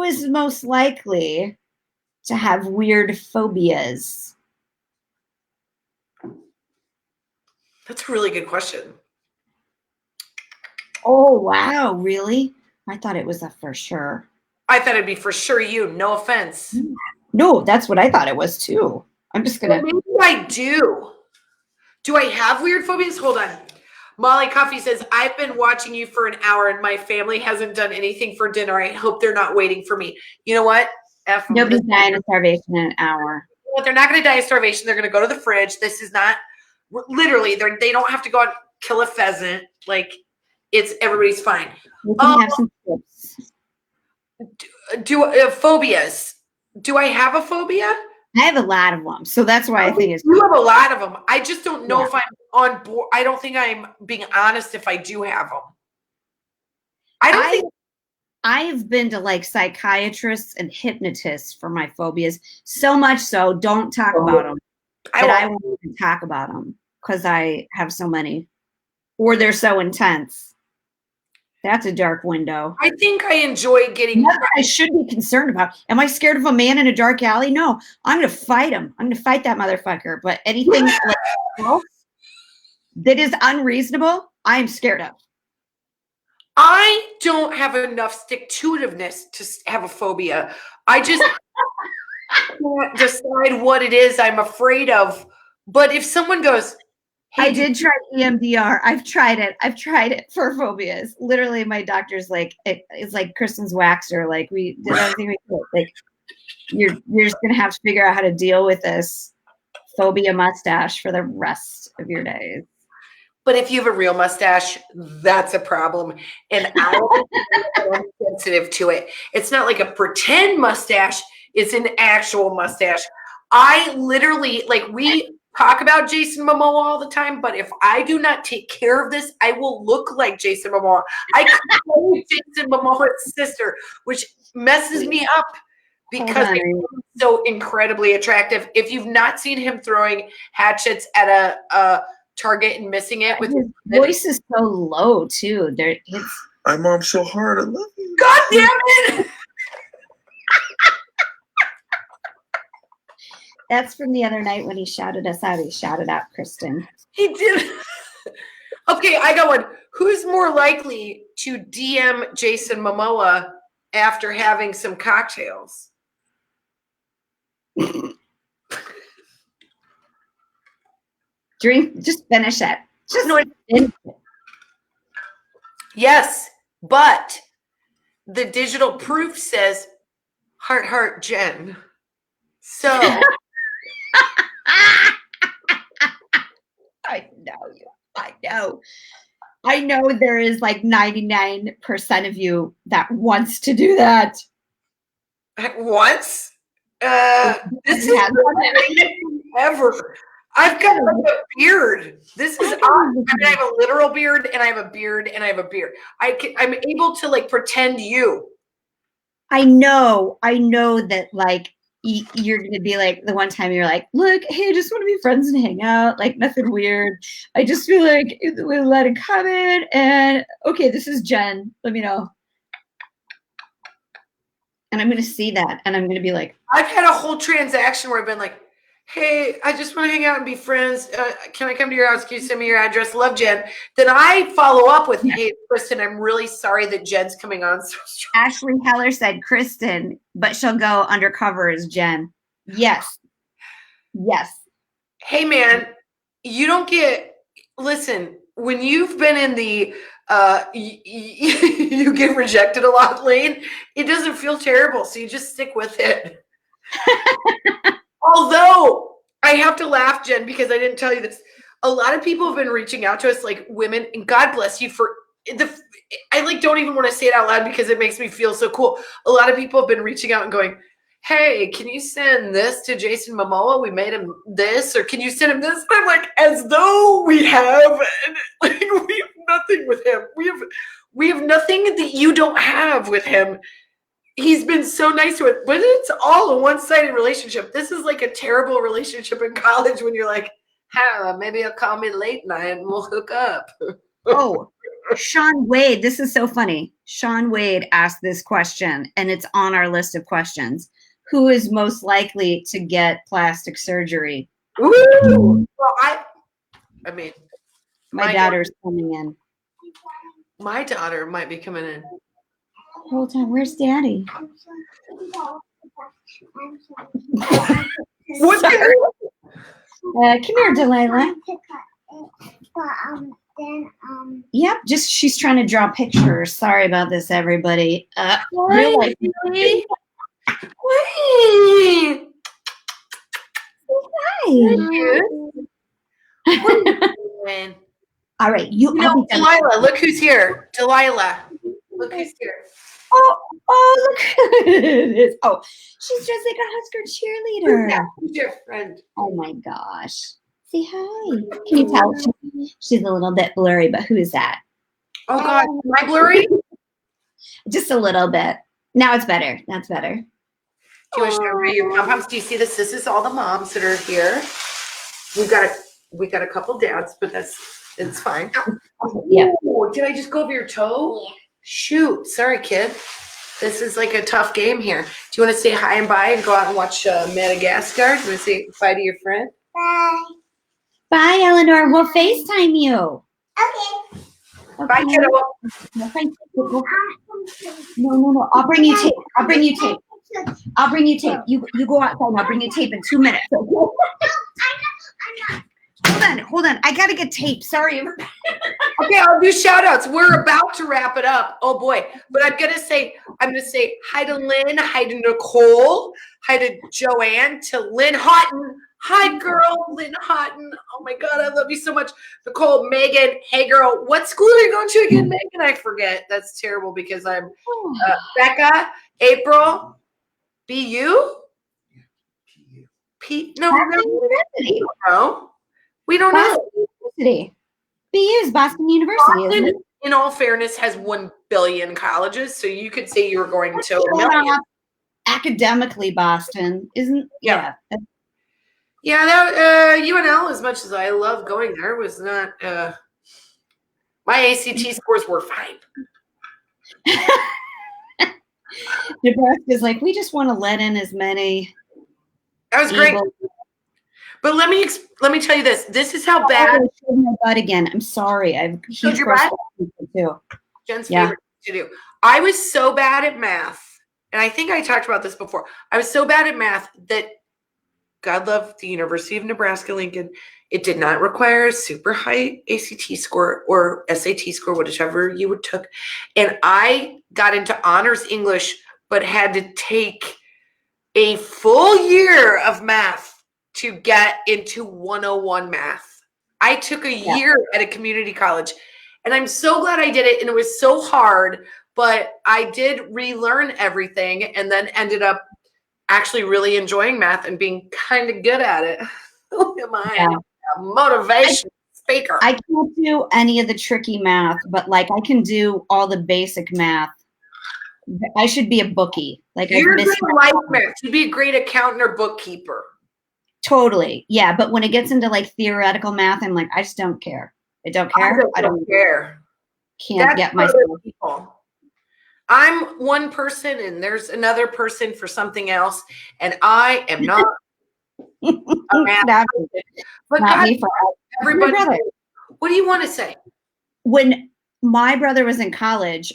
is most likely to have weird phobias? That's a really good question. Oh, wow. Really? I thought it was a for sure. I thought it'd be for sure you. No offense. No, that's what I thought it was too. I'm just going to. Maybe I do. Do I have weird phobias? Hold on. Molly Coffee says, I've been watching you for an hour and my family hasn't done anything for dinner. I hope they're not waiting for me. You know what? Nobody's dying of starvation in an hour. Well, they're not going to die of starvation. They're going to go to the fridge. This is not literally, they don't have to go out and kill a pheasant. Like, everybody's fine. We can have some chips. Phobias. Do I have a phobia? I have a lot of them, so that's why I think it's. You have a lot of them. I just don't know if I'm on board. I don't think I'm being honest if I do have them. I've been to like psychiatrists and hypnotists for my phobias, so much so don't talk about them. I won't even talk about them because I have so many, or they're so intense. That's a dark window. I think I enjoy getting. I should be concerned about. Am I scared of a man in a dark alley? No, I'm going to fight him. I'm going to fight that motherfucker. But anything else that is unreasonable, I am scared of. I don't have enough stick-to-itiveness to have a phobia. I just can't decide what it is I'm afraid of. But if someone goes, hey, I did try EMDR. I've tried it for phobias. Literally, my doctor's like, it's like Kristen's waxer. Like we did everything we could. Like you're just gonna have to figure out how to deal with this phobia mustache for the rest of your days. But if you have a real mustache, that's a problem. And I'm sensitive to it. It's not like a pretend mustache. It's an actual mustache. I literally, we talk about Jason Momoa all the time, but if I do not take care of this, I will look like Jason Momoa. I call Jason Momoa's sister, which messes me up because he's so incredibly attractive. If you've not seen him throwing hatchets at a target and missing it with his voice is so low too. IMOMSOHARD. I love you. God damn it! That's from the other night when he shouted us out. He shouted out Kristen. He did. Okay, I got one. Who's more likely to DM Jason Momoa after having some cocktails? Drink, just finish it. Finish it. Yes, but the digital proof says heart Jen. So I know you. I know. I know there is like 99% of you that wants to do that. Once? This is the thing ever. I've got like a beard. This is odd. I mean, I have a literal beard, and I have a beard, and I have a beard. I'm able to like pretend you. I know that like you're gonna be like the one time you're like, look, hey, I just want to be friends and hang out, like nothing weird. I just feel like we let it come in, and okay, this is Jen. Let me know. And I'm gonna see that, and I'm gonna be like, I've had a whole transaction where I've been like, hey, I just want to hang out and be friends. Can I come to your house? Can you send me your address? Love, Jen. Then I follow up with, hey, Kristen, I'm really sorry that Jen's coming on. So Ashley Heller said Kristen, but she'll go undercover as Jen. Yes. Hey, man, you don't listen, when you've been in the you get rejected a lot lane, it doesn't feel terrible. So you just stick with it. Although I have to laugh, Jen, because I didn't tell you this. A lot of people have been reaching out to us, like women, and God bless you for I like don't even want to say it out loud because it makes me feel so cool. A lot of people have been reaching out and going, hey, can you send this to Jason Momoa? We made him this, or can you send him this? And I'm like, as though we have, like, we have nothing with him. We have nothing that you don't have with him. He's been so nice to it, but it's all a one-sided relationship. This is like a terrible relationship in college when you're like, maybe you'll call me late night and we'll hook up. Oh, Sean Wade, this is so funny. Sean Wade asked this question, and it's on our list of questions. Who is most likely to get plastic surgery? Ooh. Well, I mean, my daughter's coming in. My daughter might be coming in. Hold on, where's Daddy? What's come here, Delilah. Yep, just she's trying to draw pictures. Sorry about this, everybody. Real life. Hi. All right, Delilah, look who's here. Delilah, look who's here. Oh, look at this. Oh, she's just like a Husker cheerleader. Who's your friend? Oh my gosh. Say hi. Can you tell? She's a little bit blurry, but who is that? Oh God, am I blurry? Just a little bit. Now it's better. That's better. Do you want to show me your moms? Do you see this? This is all the moms that are here. We got a couple dads, but it's fine. Yeah. Ooh, did I just go over your toe? Yeah. Shoot, sorry, kid. This is like a tough game here. Do you want to say hi and bye and go out and watch Madagascar? Do you want to say bye to your friend? Bye. Bye, Eleanor. We'll FaceTime you. Okay. Bye, kiddo. No. I'll bring you tape. I'll bring you tape. You go outside and I'll bring you tape in 2 minutes. Hold on. I gotta get tape. Sorry. Okay, I'll do shout outs. We're about to wrap it up. Oh boy. But I'm gonna say hi to Lynn, hi to Nicole, hi to Joanne, to Lynn Houghton. Hi girl, Lynn Houghton. Oh my God, I love you so much. Nicole, Megan, hey girl, what school are you going to again, Megan? I forget. That's terrible because I'm Becca, April, BU? University. No. We don't know. University. BU is Boston University. Boston, in all fairness, has 1 billion colleges, so you could say you were going to a million. Academically, Boston isn't. Yeah. That UNL, as much as I love going there, was not. My ACT scores were fine. Nebraska's like, we just want to let in as many. That was great. But let me tell you this. This is how bad. I showed my butt again. I'm sorry. I've showed your butt too. Jen's favorite to do. I was so bad at math, and I think I talked about this before. I was so bad at math that God love the University of Nebraska-Lincoln. It did not require a super high ACT score or SAT score, whichever you would took. And I got into honors English, but had to take a full year of math to get into 101 math. I took a year at a community college, And I'm so glad I did it. And it was so hard, but I did relearn everything and then ended up actually really enjoying math and being kind of good at it. Who am I? Yeah. A motivation speaker. I can't do any of the tricky math, but like I can do all the basic math. I should be a bookie. Like You're good at life math. You'd be a great accountant or bookkeeper. Totally. Yeah. But when it gets into like theoretical math, I'm like, I just don't care. I don't care. I don't care. Can't get myself. People. I'm one person and there's another person for something else. And I am not a math person. But God, everybody, what do you want to say? When my brother was in college,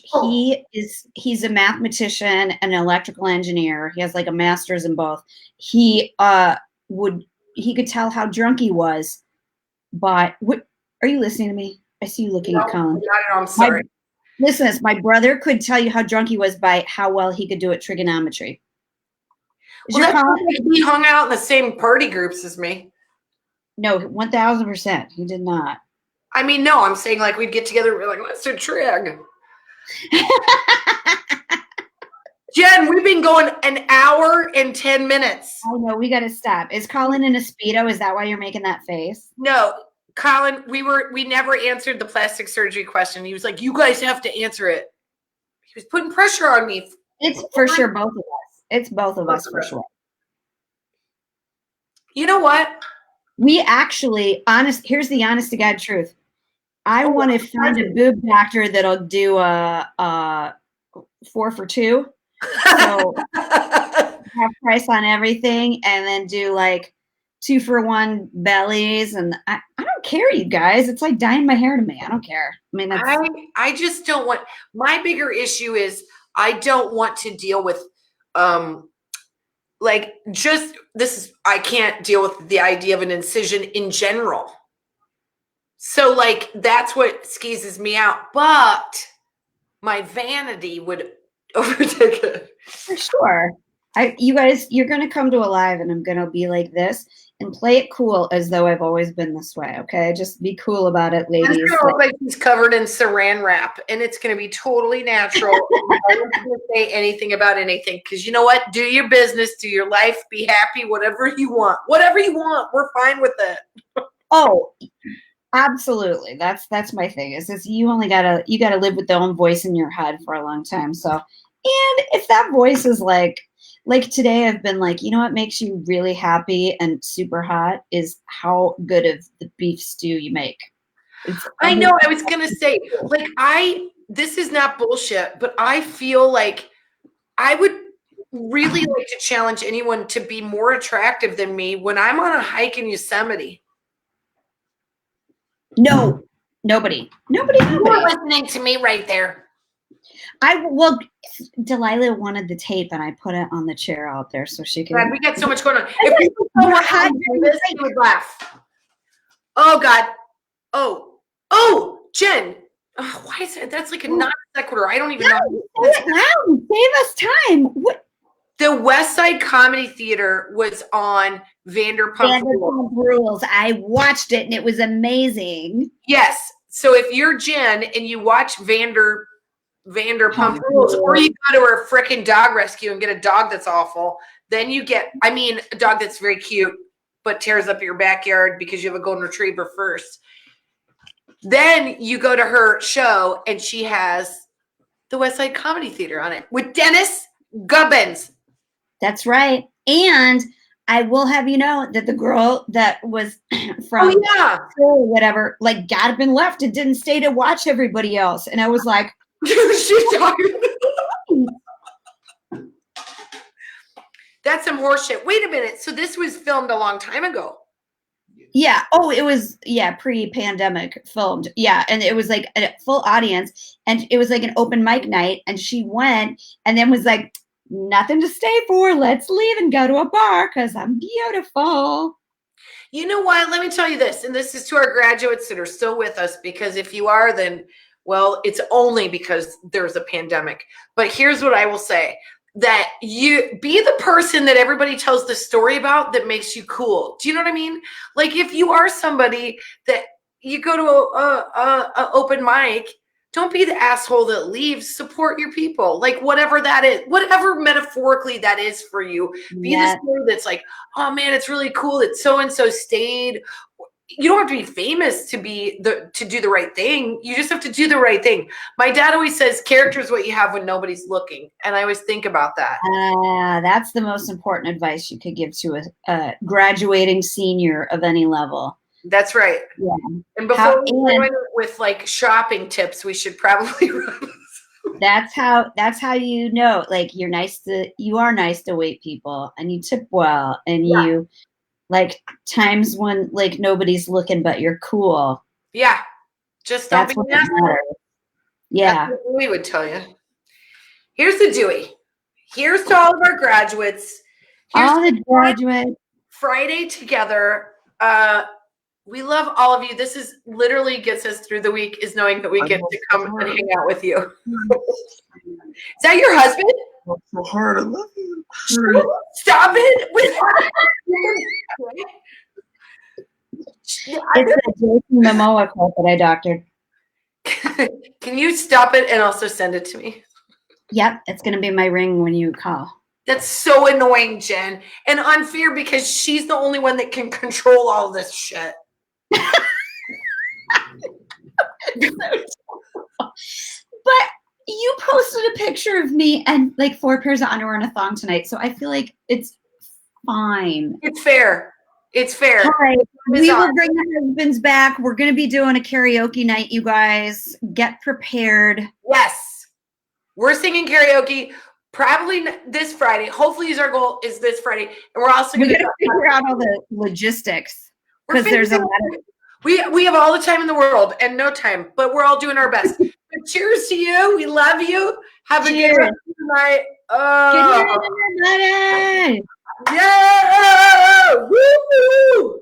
he's a mathematician and an electrical engineer. He has like a master's in both. He could tell how drunk he was. But what are you listening to me? I see you looking at Colin. I'm sorry. Listen, my brother could tell you how drunk he was by how well he could do at trigonometry. He hung out in the same party groups as me. No, 1000%. He did not. I mean, no, I'm saying like we'd get together and be like, let's do trig. Jen, we've been going an hour and 10 minutes. Oh no, we got to stop. Is Colin in a Speedo? Is that why you're making that face? No, Colin, we never answered the plastic surgery question. He was like, you guys have to answer it. He was putting pressure on me. It's for sure both of us. It's both of us for sure. You know what? We actually, here's the honest to God truth. I want to find a boob doctor that'll do a 4 for 2. So half price on everything, and then do like 2 for 1 bellies. And I don't care, you guys. It's like dyeing my hair to me. I don't care. I mean, I just don't want. My bigger issue is I don't want to deal with like just this is I can't deal with the idea of an incision in general. So like that's what skeezes me out. But my vanity would overtake it. For sure. You guys, you're going to come to a live and I'm going to be like this and play it cool as though I've always been this way. Okay. Just be cool about it, ladies. It's going to look like he's covered in saran wrap and it's going to be totally natural. I don't have to say anything about anything because you know what? Do your business, do your life, be happy, whatever you want. Whatever you want, we're fine with it. Oh, absolutely. That's my thing. Is this you gotta live with the own voice in your head for a long time. So, and if that voice is like today I've been like, you know what makes you really happy and super hot is how good of the beef stew you make. I know. I was gonna say, like, this is not bullshit, but I feel like I would really like to challenge anyone to be more attractive than me when I'm on a hike in Yosemite. No, nobody. You're listening to me right there. Delilah wanted the tape and I put it on the chair out there so she could. God, we got so much going on. If people know what I do this, you would laugh. Oh God. Oh, Jen. Oh, why is it? That's like a non sequitur. I don't even know. Say it loud. Save us time. What? The West Side Comedy Theater was on Vanderpump Rules. I watched it and it was amazing. Yes. So if you're Jen and you watch Vanderpump Rules, or you go to a freaking dog rescue and get a dog that's awful, then you get, a dog that's very cute, but tears up your backyard because you have a golden retriever first. Then you go to her show and she has the West Side Comedy Theater on it with Dennis Gubbins. That's right. And I will have you know that the girl that was from or whatever, like got up and left and didn't stay to watch everybody else. And I was like, she's talking. That's some horseshit. Wait a minute. So this was filmed a long time ago. Yeah. Oh, it was, pre-pandemic filmed. Yeah. And it was like a full audience and it was like an open mic night. And she went and then was like, nothing to stay for. Let's leave and go to a bar because I'm beautiful. You know what? Let me tell you this. And this is to our graduates that are still with us, because if you are, then, well, it's only because there's a pandemic. But here's what I will say. That you be the person that everybody tells the story about that makes you cool. Do you know what I mean? Like if you are somebody that you go to a open mic, don't be the asshole that leaves. Support your people, like whatever that is, whatever metaphorically that is for you. Be the story that's like, oh man, it's really cool that so and so stayed. You don't have to be famous to do the right thing. You just have to do the right thing. My dad always says, character is what you have when nobody's looking, and I always think about that. That's the most important advice you could give to a graduating senior of any level. That's right. Yeah. And before we go in with like shopping tips, we should probably that's how you know, like you are nice to wait people, and you tip well, and you like times when like nobody's looking but you're cool. Yeah. Just don't be nasty. Yeah. That's what we would tell you. Here's the Dewey. Here's to all of our graduates. Here's all the graduates. Friday together. We love all of you. This is literally gets us through the week, is knowing that we get to come and hang out with you. Is that your husband? So hard. I love you. Stop it with it's a Jason Momoa quote that I doctored. Can you stop it and also send it to me? Yep, it's going to be my ring when you call. That's so annoying, Jen, and unfair because she's the only one that can control all this shit. But you posted a picture of me and like 4 pairs of underwear and a thong tonight, so I feel like it's fine. It's fair. It's fair. All right. We will bring the husbands back. We're going to be doing a karaoke night, you guys. Get prepared. Yes. We're singing karaoke probably this Friday. Hopefully our goal is this Friday. And we're also going to figure out all the logistics. Because there's a lot of... We have all the time in the world and no time, but we're all doing our best. Cheers to you. We love you. Have a good rest of the night. Good night, everybody. Yeah! Woo!